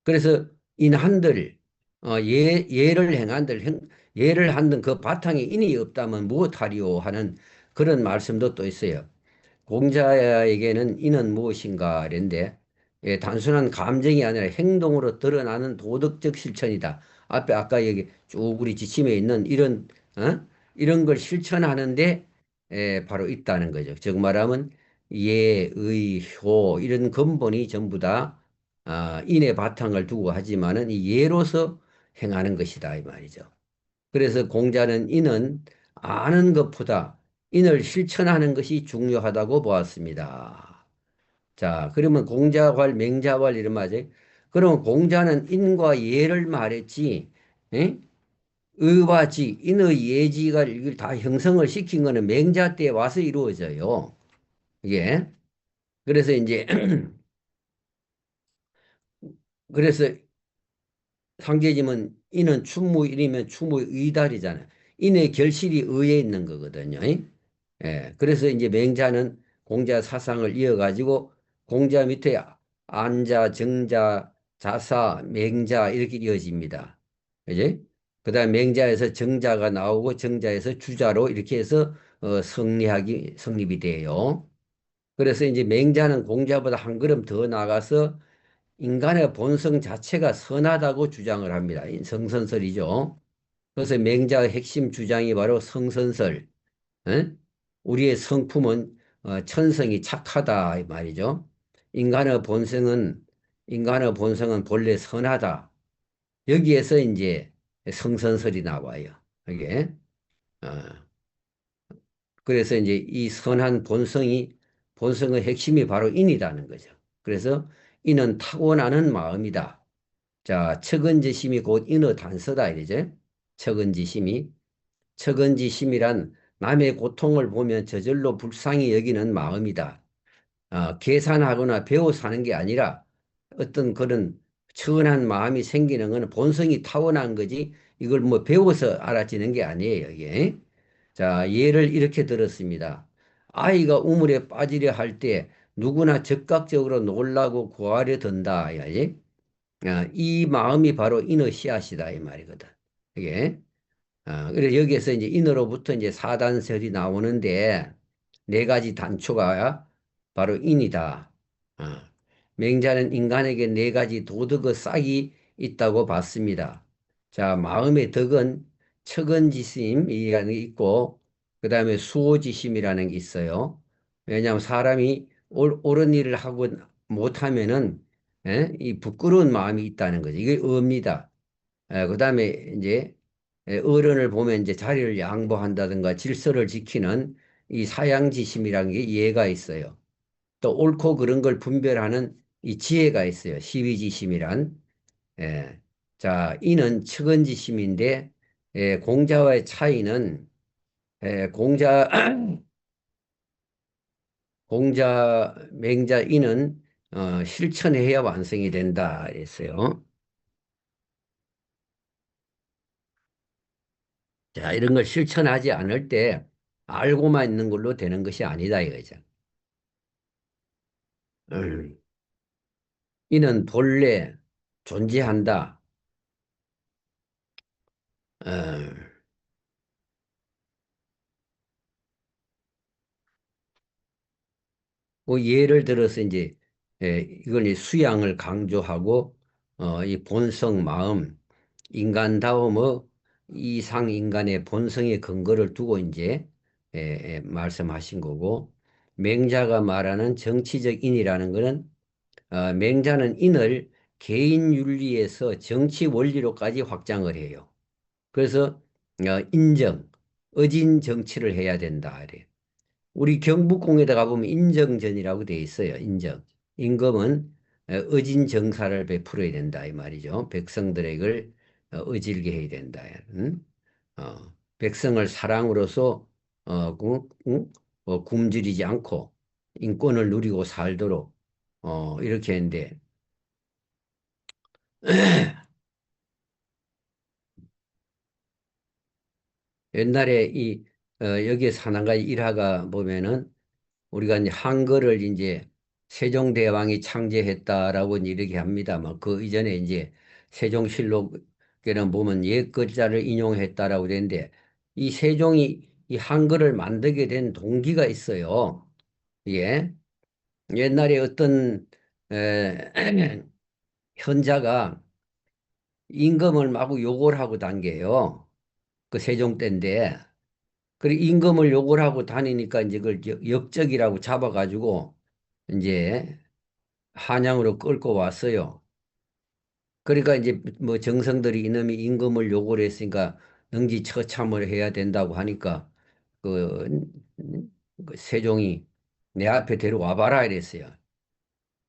그래서 인한들, 예를 행한들, 예를 한들 그 바탕에 인이 없다면 무엇하리요 하는 그런 말씀도 또 있어요. 공자에게는 인은 무엇인가 그런데 예, 단순한 감정이 아니라 행동으로 드러나는 도덕적 실천이다. 앞에 아까 여기 쭉 우리 지침에 있는 이런 걸 실천하는데 바로 있다는 거죠. 즉 말하면 예, 의, 효 이런 근본이 전부 다 인의 바탕을 두고 하지만은 이 예로서 행하는 것이다 이 말이죠. 그래서 공자는 인은 아는 것보다 인을 실천하는 것이 중요하다고 보았습니다. 자, 그러면 공자활, 맹자활 이런 말이지. 그러면 공자는 인과 예를 말했지, 에? 의와 지, 인의 예지가 이걸 다 형성을 시킨 거는 맹자 때 와서 이루어져요. 이게. 그래서 이제, 그래서 상계지면 인은 충무일이면 충무의달이잖아요. 인의 결실이 의에 있는 거거든요. 예. 그래서 이제 맹자는 공자 사상을 이어가지고 공자 밑에 안자, 정자, 자사, 맹자 이렇게 이어집니다. 그지? 그다음 맹자에서 정자가 나오고 정자에서 주자로 이렇게 해서 성립이 돼요. 그래서 이제 맹자는 공자보다 한 걸음 더 나가서 인간의 본성 자체가 선하다고 주장을 합니다. 성선설이죠. 그래서 맹자의 핵심 주장이 바로 성선설. 에? 우리의 성품은 천성이 착하다 이 말이죠. 인간의 본성은 인간의 본성은 본래 선하다. 여기에서 이제 성선설이 나와요. 이게. 어, 그래서 이제 이 선한 본성의 핵심이 바로 인이라는 거죠. 그래서 인은 타고나는 마음이다. 자, 척은지심이 곧 인의 단서다 이제. 척은지심이. 척은지심이란 남의 고통을 보면 저절로 불쌍히 여기는 마음이다. 계산하거나 배워 사는 게 아니라 어떤 그런 천한 마음이 생기는 것은 본성이 타고난 거지 이걸 뭐 배워서 알아지는 게 아니에요, 이게. 자, 예를 이렇게 들었습니다. 아이가 우물에 빠지려 할 때 누구나 즉각적으로 놀라고 구하려 든다. 이 마음이 바로 인의 씨앗이다 이 말이거든. 이게. 그래서 여기에서 이제 인으로부터 이제 사단설이 나오는데 네 가지 단초가 바로 인이다. 어, 맹자는 인간에게 네 가지 도덕의 싹이 있다고 봤습니다. 자, 마음의 덕은 척은지심이라는 게 있고, 그 다음에 수호지심이라는 게 있어요. 왜냐하면 사람이 옳은 일을 하고 못하면은, 이 부끄러운 마음이 있다는 거죠. 이게 의입니다. 그 다음에 이제 어른을 보면 이제 자리를 양보한다든가 질서를 지키는 이 사양지심이라는 게 이해가 있어요. 또 옳고 그른 걸 분별하는 이 지혜가 있어요. 시비지심이란. 예. 자, 이는 측은지심인데 공자와의 차이는 공자 공자 맹자 이는 실천해야 완성이 된다 했어요. 자, 이런 걸 실천하지 않을 때 알고만 있는 걸로 되는 것이 아니다 이거죠. 음. 이는 본래 존재한다. 어, 뭐 예를 들어서 이제 이걸 이제 수양을 강조하고 이 본성 마음 인간다움의 이상 인간의 본성의 근거를 두고 이제 말씀하신 거고 맹자가 말하는 정치적 인이라는 것은 맹자는 인을 개인 윤리에서 정치 원리로까지 확장을 해요. 그래서 인정, 어진 정치를 해야 된다. 이래. 우리 경복궁에다 가보면 인정전이라고 돼 있어요. 인정. 임금은 어진 정사를 베풀어야 된다. 이 말이죠. 백성들에게 어질게 해야 된다. 응? 백성을 사랑으로서 굶주리지 않고 인권을 누리고 살도록 이렇게 했는데 옛날에 여기에 산한가지 일화가 보면은 우리가 이제 한글을 이제 세종대왕이 창제했다라고 이제 이렇게 합니다. 그 이전에 이제 세종실록에는 보면 옛 글자를 인용했다라고 되는데 이 세종이 이 한글을 만들게 된 동기가 있어요. 예. 옛날에 어떤 에, 현자가 임금을 마구 욕을 하고 다녀요. 그 세종 때인데. 그리고 임금을 욕을 하고 다니니까 이제 그걸 역적이라고 잡아가지고 이제 한양으로 끌고 왔어요. 그러니까 이제 뭐 정성들이 이놈이 임금을 욕을 했으니까 능지처참을 해야 된다고 하니까 그, 그 세종이 내 앞에 데려와 봐라 이랬어요.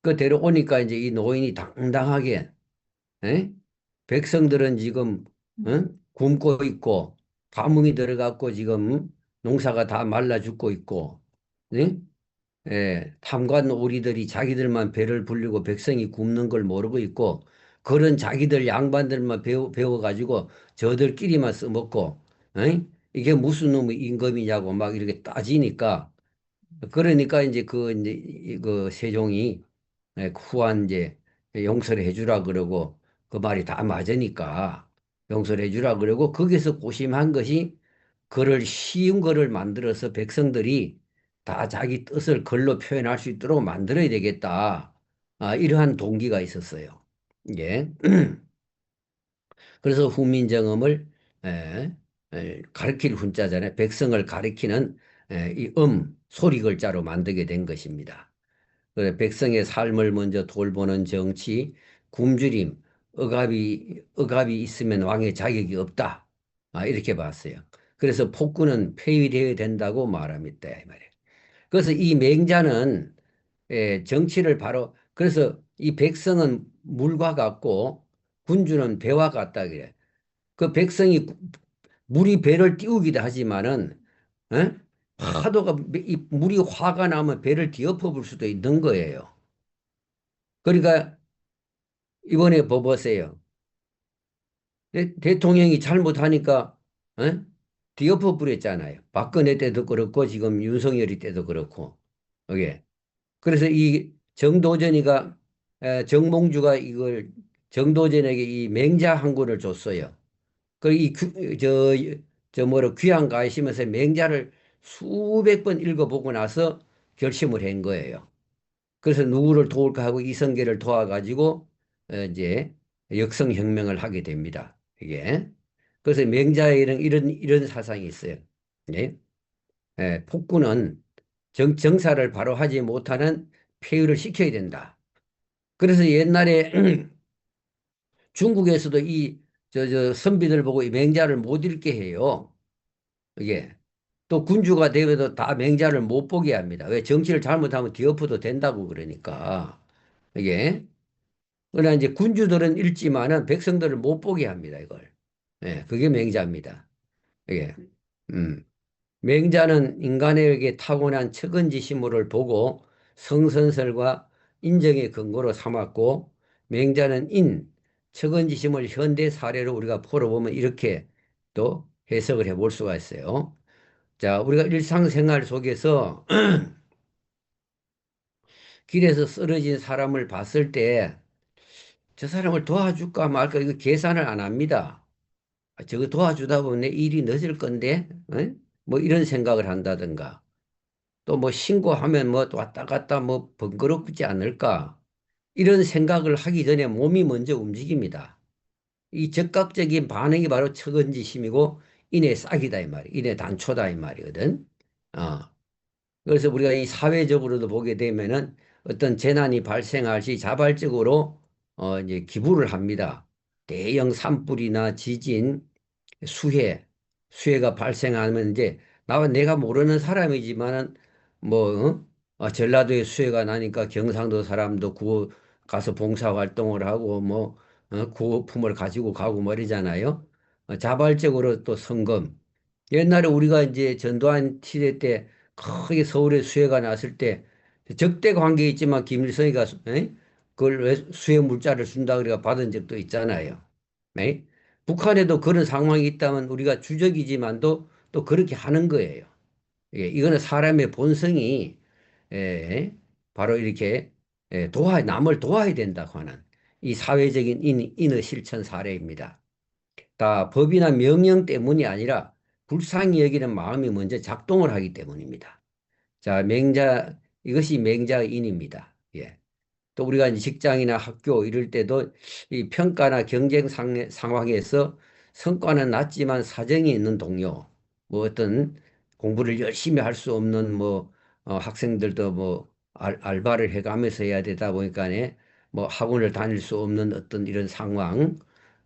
그 데려오니까 이제 이 노인이 당당하게 에? 백성들은 지금 굶고 있고 가뭄이 들어갔고 지금 농사가 다 말라 죽고 있고 네? 탐관 오리들이 자기들만 배를 불리고 백성이 굶는 걸 모르고 있고 그런 자기들 양반들만 배워가지고 저들끼리만 써먹고 이게 무슨 놈의 임금이냐고 막 이렇게 따지니까 그러니까 이제 그 세종이 후한 이제 용서를 해주라 그러고 그 말이 다 맞으니까 용서를 해주라 그러고 거기서 고심한 것이 글을 쉬운 글을 만들어서 백성들이 다 자기 뜻을 글로 표현할 수 있도록 만들어야 되겠다. 이러한 동기가 있었어요. 예. 그래서 후민정음을 가르칠 훈자잖아요. 백성을 가리키는 이 소리 글자로 만들게 된 것입니다. 그래, 백성의 삶을 먼저 돌보는 정치, 굶주림, 억압이 있으면 왕의 자격이 없다. 이렇게 봤어요. 그래서 폭군은 폐위되어야 된다고 말합니다. 이 말이에요. 그래서 이 맹자는 정치를 바로 그래서 이 백성은 물과 같고 군주는 배와 같다 그래. 그 백성이 물이 배를 띄우기도 하지만은 에? 파도가 이 물이 화가 나면 배를 뒤엎어 볼 수도 있는 거예요. 그러니까 이번에 보세요. 대통령이 잘못하니까 에? 뒤엎어 버렸잖아요. 박근혜 때도 그렇고 지금 윤석열이 때도 그렇고. 이게 그래서 이 정도전이가 정몽주가 이걸 정도전에게 이 맹자 한 권을 줬어요. 저 뭐로 귀양 가시면서 맹자를 수백 번 읽어보고 나서 결심을 한 거예요. 그래서 누구를 도울까 하고 이성계를 도와가지고 이제 역성혁명을 하게 됩니다. 이게 그래서 맹자의 이런 사상이 있어요. 예? 폭군은 정사를 바로 하지 못하는 폐위를 시켜야 된다. 그래서 옛날에 중국에서도 저 선비들 보고 이 맹자를 못 읽게 해요. 이게 또 군주가 되어도 다 맹자를 못 보게 합니다. 왜 정치를 잘못하면 뒤엎어도 된다고 그러니까 이게 그러나 이제 군주들은 읽지만은 백성들을 못 보게 합니다. 이걸 그게 맹자입니다. 이게 음. 맹자는 인간에게 타고난 척은지심을 보고 성선설과 인정의 근거로 삼았고 맹자는 척은지심을 현대 사례로 우리가 풀어보면 이렇게 또 해석을 해볼 수가 있어요. 자, 우리가 일상생활 속에서 길에서 쓰러진 사람을 봤을 때 저 사람을 도와줄까 말까 이거 계산을 안 합니다. 저거 도와주다 보면 내 일이 늦을 건데 뭐 이런 생각을 한다든가 또 뭐 신고하면 뭐 왔다 갔다 뭐 번거롭지 않을까 이런 생각을 하기 전에 몸이 먼저 움직입니다. 이 즉각적인 반응이 바로 척은지심이고 인의 싹이다 이 말이 인의 단초다 이 말이거든. 어. 그래서 우리가 이 사회적으로도 보게 되면은 어떤 재난이 발생할 시 자발적으로 이제 기부를 합니다. 대형 산불이나 지진, 수해가 발생하면 이제 내가 모르는 사람이지만은 뭐 전라도에 수해가 나니까 경상도 사람도 구호 가서 봉사 활동을 하고 뭐 구호품을 가지고 가고 말이잖아요. 자발적으로 또 성금. 옛날에 우리가 이제 전두환 시대 때 크게 서울에 수해가 났을 때 적대 관계 있지만 김일성이가 그걸 왜 수해 물자를 준다 그래가 받은 적도 있잖아요. 네? 북한에도 그런 상황이 있다면 우리가 주적이지만도 또 그렇게 하는 거예요. 이거는 사람의 본성이 예, 바로 이렇게 남을 도와야 된다고 하는 이 사회적인 인의 실천 사례입니다. 다 법이나 명령 때문이 아니라 불쌍히 여기는 마음이 먼저 작동을 하기 때문입니다. 자, 이것이 맹자의 인입니다. 예. 또 우리가 이제 직장이나 학교 이럴 때도 이 평가나 경쟁 상황에서 성과는 낮지만 사정이 있는 동료, 뭐 어떤 공부를 열심히 할 수 없는 뭐 학생들도 뭐 알바를 해가면서 해야 되다 보니까 뭐 학원을 다닐 수 없는 어떤 이런 상황,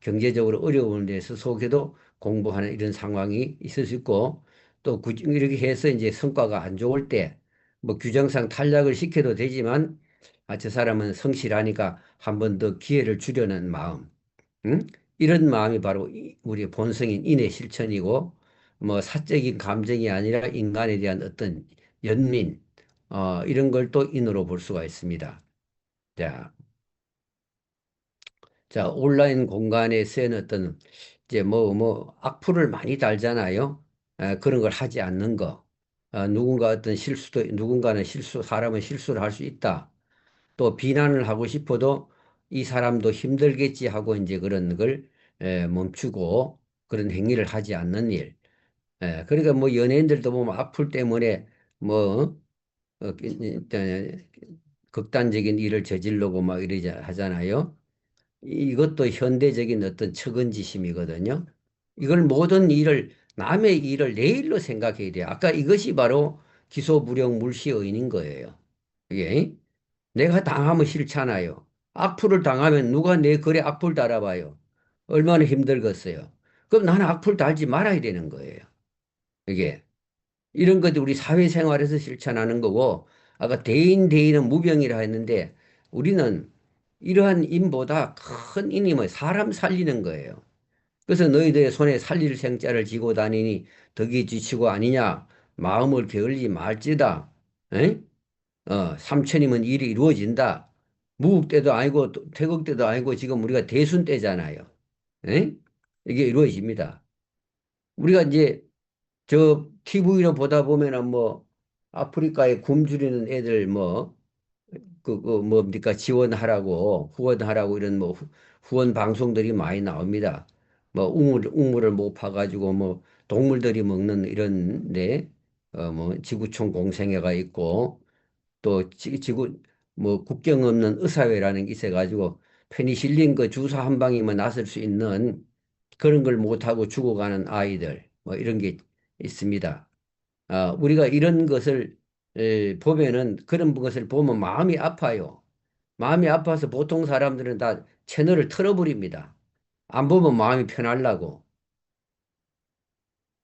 경제적으로 어려운 데서 속에도 공부하는 이런 상황이 있을 수 있고 또 이렇게 해서 이제 성과가 안 좋을 때 뭐 규정상 탈락을 시켜도 되지만 저 사람은 성실하니까 한 번 더 기회를 주려는 마음, 응? 이런 마음이 바로 우리 본성인 인의 실천이고, 뭐 사적인 감정이 아니라 인간에 대한 어떤 연민, 이런 걸 또 인으로 볼 수가 있습니다. 자, 온라인 공간에서는 어떤 이제 악플을 많이 달잖아요. 그런 걸 하지 않는 거. 누군가는 사람은 실수를 할 수 있다. 또 비난을 하고 싶어도 이 사람도 힘들겠지 하고 이제 그런 걸 멈추고 그런 행위를 하지 않는 일. 그러니까 뭐 연예인들도 보면 악플 때문에 뭐 극단적인 일을 저지르고 막 이러지 하잖아요. 이것도 현대적인 어떤 측은지심이거든요. 이걸 모든 남의 일을 내 일로 생각해야 돼요. 아까 이것이 바로 기소불용 물시의인인 거예요. 이게 내가 당하면 싫잖아요. 악플을 당하면 누가 내 글에 악플 달아봐요. 얼마나 힘들겠어요. 그럼 나는 악플 달지 말아야 되는 거예요. 이게. 이런 것도 우리 사회생활에서 실천하는 거고, 아까 대인은 무병이라 했는데, 우리는 이러한 인보다 큰 인이 뭐 사람 살리는 거예요. 그래서 너희들의 손에 살릴 생자를 쥐고 다니니 덕이 지치고 아니냐, 마음을 게을리 말지다. 에? 삼천이면 일이 이루어진다. 무국 때도 아니고 태국 때도 아니고 지금 우리가 대순 때잖아요. 에? 이게 이루어집니다. 우리가 이제 저 TV로 보다 보면은 뭐 아프리카에 굶주리는 애들 뭐 뭡니까 지원하라고 후원하라고 이런 뭐 후원 방송들이 많이 나옵니다. 뭐 우물을 못 파가지고 뭐 동물들이 먹는 이런데 뭐 지구촌 공생회가 있고 또 지구 뭐 국경 없는 의사회라는 게 있어가지고 페니실린 그 주사 한 방이면 낫을 수 있는 그런 걸 못하고 죽어가는 아이들 뭐 이런 게 있습니다. 우리가 이런 것을 보면은 그런 것을 보면 마음이 아파요. 마음이 아파서 보통 사람들은 다 채널을 틀어버립니다. 안 보면 마음이 편하려고.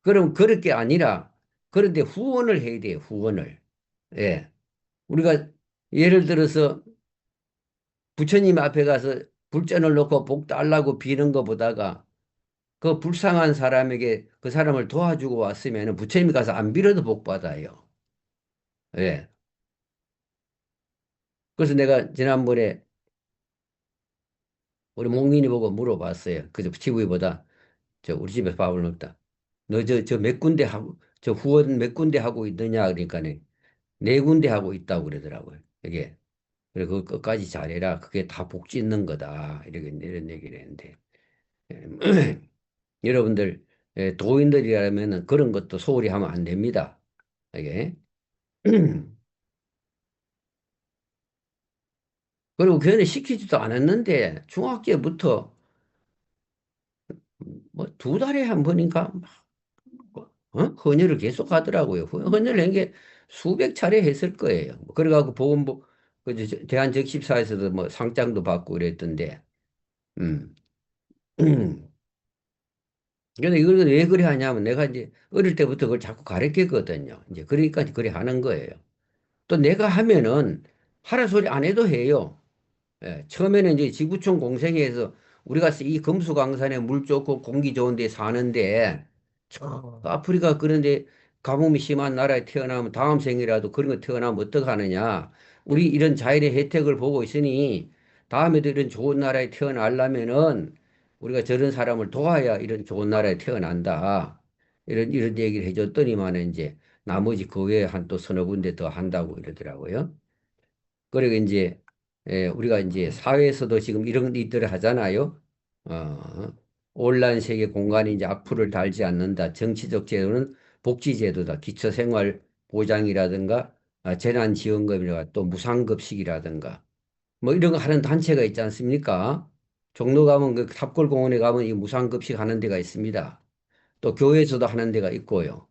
그럼 그럴 게 아니라 그런데 후원을 해야 돼요. 후원을. 예. 우리가 예를 들어서 부처님 앞에 가서 불전을 놓고 복 달라고 비는 것보다가 그 불쌍한 사람에게 그 사람을 도와주고 왔으면 부처님이 가서 안 빌어도 복 받아요. 예. 그래서 내가 지난번에 우리 목민이 보고 물어봤어요. 그저 TV보다 저 우리 집에 밥을 먹다. 너 저 몇 군데 하고 저 후원 몇 군데 하고 있느냐 그러니까네 네 군데 하고 있다고 그러더라고요. 이게 그래 그 끝까지 잘해라. 그게 다 복지 있는 거다. 이런 얘기를 했는데 여러분들 도인들이라면 그런 것도 소홀히 하면 안 됩니다. 이게 그리고 걔는 시키지도 않았는데 중학교부터 뭐 두 달에 한 번인가 헌혈을 계속 하더라고요. 헌혈을 한 게 수백 차례 했을 거예요. 그래갖고 보건부 대한적십사에서도 뭐 상장도 받고 그랬던데. 음. 근데 이걸 왜 그래 하냐면 내가 이제 어릴 때부터 그걸 자꾸 가르쳤거든요. 이제 그러니까 그래 하는 거예요. 또 내가 하면은 하라 소리 안 해도 해요. 예, 처음에는 이제 지구촌 공생회에서 우리가 이 금수강산에 물 좋고 공기 좋은 데 사는데 저 아프리카 그런데 가뭄이 심한 나라에 태어나면 다음 생이라도 그런 거 태어나면 어떡하느냐. 우리 이런 자연의 혜택을 보고 있으니 다음에도 이런 좋은 나라에 태어나려면은 우리가 저런 사람을 도와야 이런 좋은 나라에 태어난다. 이런 얘기를 해줬더니만 이제 나머지 그 외에 한 또 서너 군데 더 한다고 이러더라고요. 그리고 이제 우리가 이제 사회에서도 지금 이런 일들을 하잖아요. 어, 온라인 세계 공간에 이제 악플을 달지 않는다. 정치적 제도는 복지제도다. 기초생활 보장이라든가 재난지원금이라든가 또 무상급식이라든가 뭐 이런 거 하는 단체가 있지 않습니까? 종로 가면 그 탑골공원에 가면 이 무상급식 하는 데가 있습니다. 또 교회에서도 하는 데가 있고요.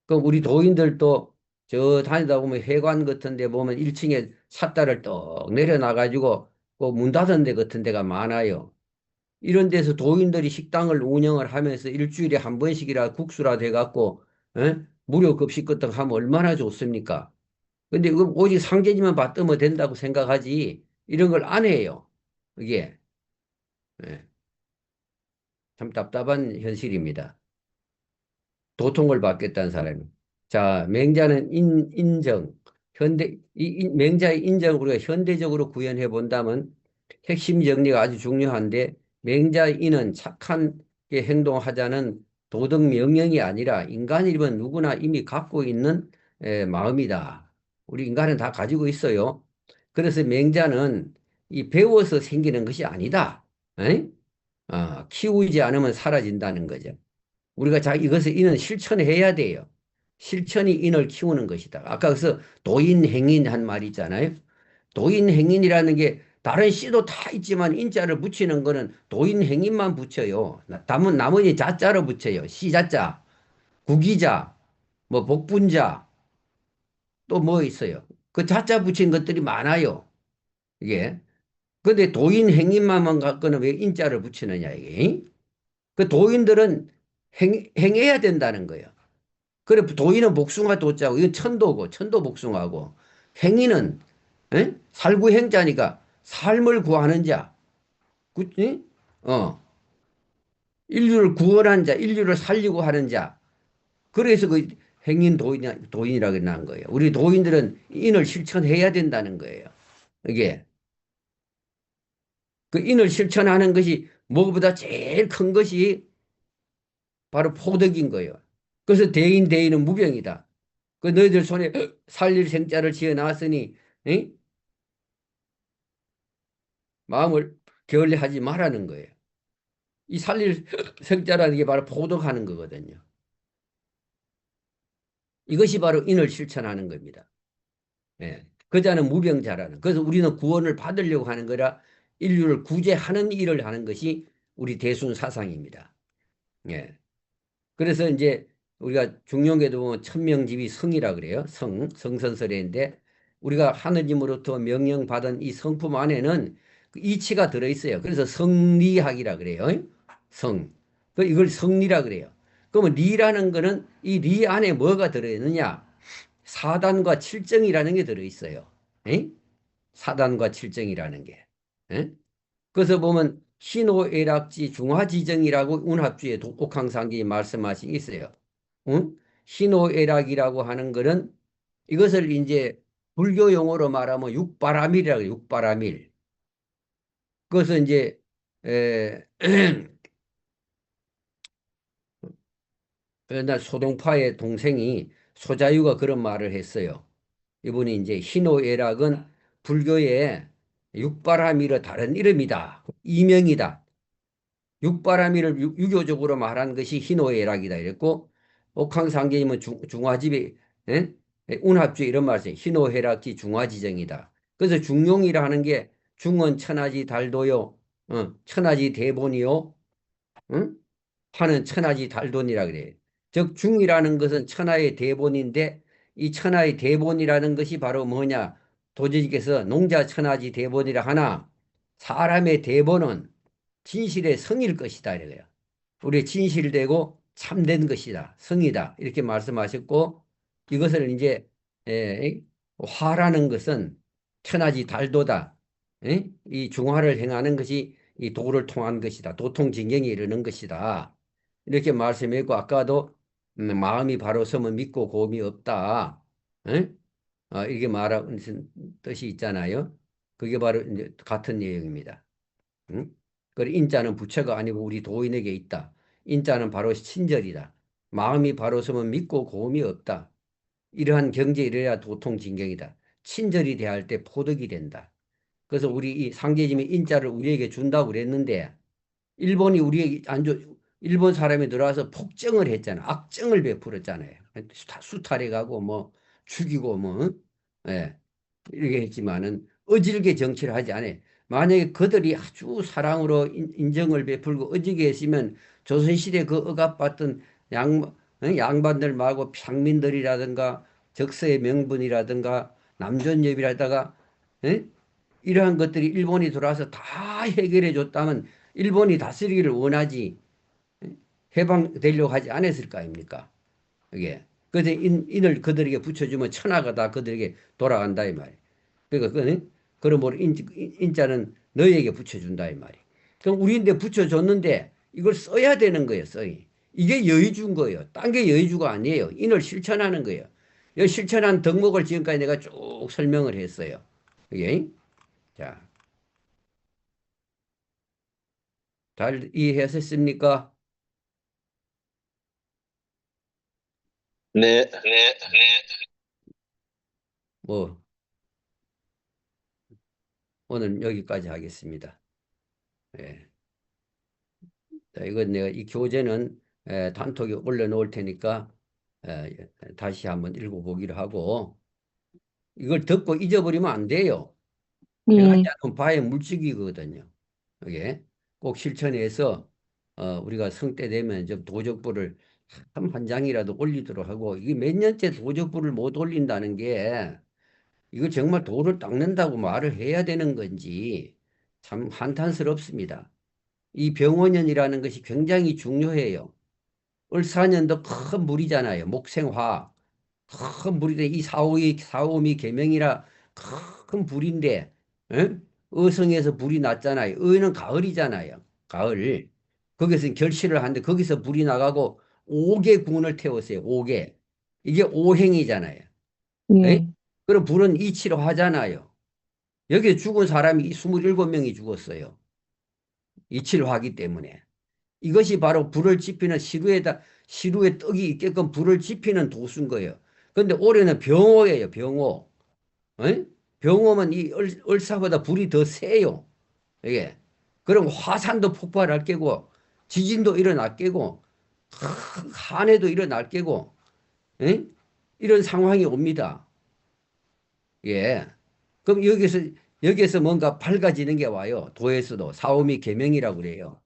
그럼 우리 도인들도 저 다니다 보면 회관 같은 데 보면 1층에 삿다를 떡 내려놔가지고 그 문 닫은 데 같은 데가 많아요. 이런 데서 도인들이 식당을 운영을 하면서 일주일에 한 번씩이라 국수라 돼갖고 무료 급식 같은 거 하면 얼마나 좋습니까? 근데 그 오직 상제지만 받으면 된다고 생각하지 이런 걸 안 해요. 이게 예, 참 답답한 현실입니다. 도통을 받겠다는 사람이. 자, 맹자는 인정. 맹자의 인정을 우리가 현대적으로 구현해 본다면 핵심 정리가 아주 중요한데 맹자의 인은 착하게 행동하자는 도덕 명령이 아니라 인간이면 누구나 이미 갖고 있는 마음이다. 우리 인간은 다 가지고 있어요. 그래서 맹자는 이 배워서 생기는 것이 아니다. 에? 키우지 않으면 사라진다는 거죠. 우리가 이것을 인은 실천해야 돼요. 실천이 인을 키우는 것이다. 아까 그래서 도인행인 한 말이 있잖아요. 도인행인이라는 게 다른 씨도 다 있지만 인자를 붙이는 거는 도인행인만 붙여요. 나머지 자자로 붙여요. 시자자, 구기자, 뭐 복분자, 또 뭐 있어요. 그 자자 붙인 것들이 많아요. 이게. 근데 도인 행인만 갖고는 왜 인자를 붙이느냐, 이게. 그 도인들은 행해야 된다는 거예요. 그래, 도인은 복숭아 도자고, 이건 천도고, 천도 복숭아고, 행인은, 살구행자니까, 삶을 구하는 자, 그치? 인류를 구원한 자, 인류를 살리고 하는 자. 그래서 그 행인 도인이라고 난 거예요. 우리 도인들은 인을 실천해야 된다는 거예요. 이게. 그 인을 실천하는 것이 무엇보다 제일 큰 것이 바로 포덕인 거예요. 그래서 대인은 무병이다. 그 너희들 손에 살릴 생자를 지어 놨으니 마음을 게을리하지 말라는 거예요. 이 살릴 생자라는 게 바로 포덕하는 거거든요. 이것이 바로 인을 실천하는 겁니다. 예. 그자는 무병자라는. 그래서 우리는 구원을 받으려고 하는 거라 인류를 구제하는 일을 하는 것이 우리 대순 사상입니다. 예. 그래서 이제 우리가 중용계도 보면 천명집이 성이라 그래요. 성선설인데 우리가 하느님으로부터 명령받은 이 성품 안에는 그 이치가 들어있어요. 그래서 성리학이라 그래요. 성. 이걸 성리라 그래요. 그러면 리라는 거는 이 리 안에 뭐가 들어있느냐? 사단과 칠정이라는 게 들어있어요. 에? 사단과 칠정이라는 게. 에? 그래서 보면 신호애락지 중화지정이라고 운합주의 독옥항상기 말씀하신 게 있어요. 응? 신호애락이라고 하는 것은 이것을 이제 불교 용어로 말하면 육바라밀이라고 해요. 육바라밀. 그것은 이제 옛날 소동파의 동생이 소자유가 그런 말을 했어요. 이분이 이제 희노애락은 불교의 육바라밀의 다른 이름이다. 이명이다. 육바라밀을 유교적으로 말한 것이 희노애락이다. 이랬고 옥황상제님은 중화집이 운합주의 이런 말씀 희노애락지 중화지정이다. 그래서 중용이라 하는 게 중은 천하지 달도요. 천하지 대본이요. 응? 하는 천하지 달돈이라 그래요. 즉 중이라는 것은 천하의 대본인데 이 천하의 대본이라는 것이 바로 뭐냐? 도지께서 농자 천하지 대본이라 하나 사람의 대본은 진실의 성일 것이다 이래요. 우리 진실되고 참된 것이다. 성이다. 이렇게 말씀하셨고 이것을 이제 화라는 것은 천하지 달도다. 이 중화를 행하는 것이 이 도를 통한 것이다. 도통진경에 이르는 것이다. 이렇게 말씀했고 아까도 마음이 바로 서면 믿고 고음이 없다. 이렇게 말하는 뜻이 있잖아요. 그게 바로 이제 같은 내용입니다. 응? 그리고 인자는 부처가 아니고 우리 도인에게 있다. 인자는 바로 친절이다. 마음이 바로 서면 믿고 고음이 없다. 이러한 경지에 이르야 도통진경이다. 친절히 대할 때 포덕이 된다. 그래서 우리 이 상제님이 인자를 우리에게 준다고 그랬는데 일본이 우리에게 안 줘. 일본 사람이 들어와서 폭정을 했잖아. 악정을 베풀었잖아요. 수탈해 가고 뭐 죽이고 뭐 예. 이렇게 했지만은 어질게 정치를 하지 않아요. 만약에 그들이 아주 사랑으로 인정을 베풀고 어지게 했으면 조선시대 그 억압받던 양반들 말고 평민들이라든가 적세의 명분이라든가 남존여비라다가 이러한 것들이 일본이 들어와서 다 해결해 줬다면 일본이 다스리기를 원하지 해방되려고 하지 않았을 거 아닙니까? 이게. 그래서 인을 그들에게 붙여주면 천하가 다 그들에게 돌아간다 이 말이에요. 그러니까 그러므로 인자는 너희에게 붙여준다 이 말이에요. 그럼 우리인데 붙여줬는데 이걸 써야 되는 거예요. 써이. 이게 여의주인 거예요. 딴 게 여의주가 아니에요. 인을 실천하는 거예요. 이 실천한 덕목을 지금까지 내가 쭉 설명을 했어요. 이게. 자, 잘 이해하셨습니까? 네. 뭐 오늘 여기까지 하겠습니다. 예. 자, 이건 내가 이 교재는 단톡에 올려놓을 테니까 다시 한번 읽어보기로 하고 이걸 듣고 잊어버리면 안 돼요. 제가 네. 하자는 바의 물질이거든요. 이게 꼭 실천해서 우리가 성때 되면 좀 도적부를 한 장이라도 올리도록 하고 이게 몇 년째 도적부를 못 올린다는 게 이거 정말 도를 닦는다고 말을 해야 되는 건지 참 한탄스럽습니다. 이 병원연이라는 것이 굉장히 중요해요. 을사년도 큰 물이잖아요. 목생화. 큰 불인데 이 사오미 계명이라 큰 불인데 어성에서 불이 났잖아요. 어는 가을이잖아요. 가을. 거기서 결실을 하는데 거기서 불이 나가고 5개 군을 태웠어요. 5개. 이게 오행이잖아요. 에? 네. 그럼 불은 이치로 하잖아요. 여기 죽은 사람이 27명이 죽었어요. 이치를 하기 때문에. 이것이 바로 불을 지피는 시루에 떡이 있게끔 불을 지피는 도수인 거예요. 근데 올해는 병호예요, 병호. 어? 병호면 이 을사보다 불이 더 세요. 이게. 그럼 화산도 폭발할 게고, 지진도 일어날 게고, 한해도 일어날 게고, 어? 이런 상황이 옵니다. 예. 그럼 여기서 뭔가 밝아지는 게 와요. 도에서도. 사오미 계명이라고 그래요.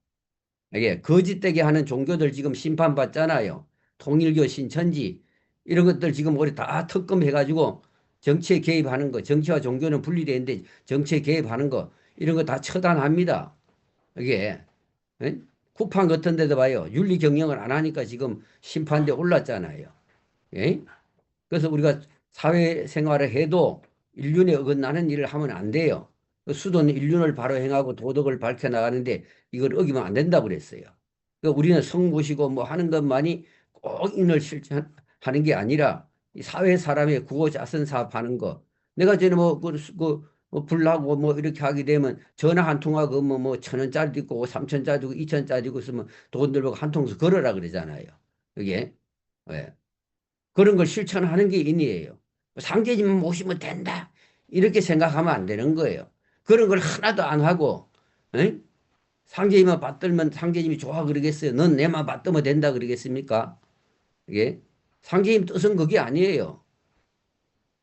이게 거짓되게 하는 종교들 지금 심판받잖아요. 통일교, 신천지 이런 것들 지금 우리 다 특검해가지고 정치에 개입하는 거, 정치와 종교는 분리되는데 정치에 개입하는 거 이런 거 다 처단합니다. 이게 에? 쿠팡 같은 데도 봐요. 윤리 경영을 안 하니까 지금 심판대 올랐잖아요. 예? 그래서 우리가 사회생활을 해도 인륜에 어긋나는 일을 하면 안 돼요. 그 수도는 인륜을 바로 행하고 도덕을 밝혀나가는데 이걸 어기면 안 된다고 그랬어요. 그러니까 우리는 성 모시고 뭐 하는 것만이 꼭 인을 실천하는 게 아니라 이 사회 사람의 구호 자선 사업하는 거. 내가 전에 뭐 불나고 뭐 이렇게 하게 되면 전화 한 통화가 뭐 1,000원짜리도 있고 3,000원짜리도 있고 2,000원짜리도 있으면 돈 들고 한 통수 걸어라 그러잖아요. 그게. 왜? 그런 걸 실천하는 게 인이에요. 상제님만 모시면 된다. 이렇게 생각하면 안 되는 거예요. 그런 걸 하나도 안 하고, 에? 상제님만 받들면 상제님이 좋아 그러겠어요. 넌 내만 받들면 된다 그러겠습니까? 이게 상제님 뜻은 그게 아니에요.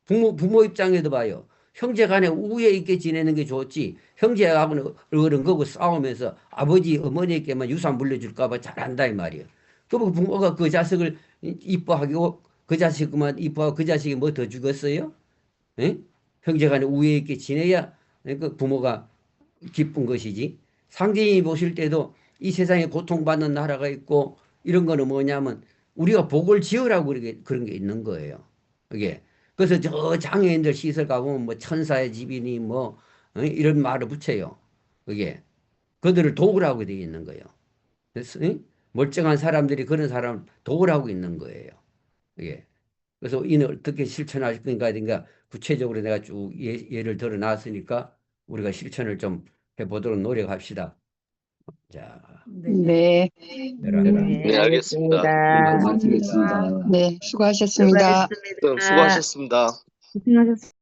부모 입장에도 봐요. 형제 간에 우애 있게 지내는 게 좋지. 형제하고는 어른 거고 싸우면서 아버지 어머니에게만 유산 물려줄까 봐 잘한다 이 말이에요. 그럼 부모가 그 자식을 이뻐하고 그 자식만 이뻐하고 그 자식이 뭐 더 죽었어요? 에? 형제 간에 우애 있게 지내야 그 부모가 기쁜 것이지. 상제님이 보실 때도 이 세상에 고통받는 나라가 있고 이런 거는 뭐냐면 우리가 복을 지으라고 그런 게 있는 거예요. 그게. 그래서 저 장애인들 시설 가보면 뭐 천사의 집이니 뭐 이런 말을 붙여요. 그게. 그들을 도우라고 되어 있는 거예요. 그래서 멀쩡한 사람들이 그런 사람 도우라고 있는 거예요. 그게. 그래서 이는 어떻게 실천할 건가 구체적으로 내가 쭉 예를 들어 놨으니까 우리가 실천을 좀 해보도록 노력합시다. 자, 네. 네, 알겠습니다. 알겠습니다. 네, 수고하셨습니다. 수고하셨습니다. 고생하셨습니다.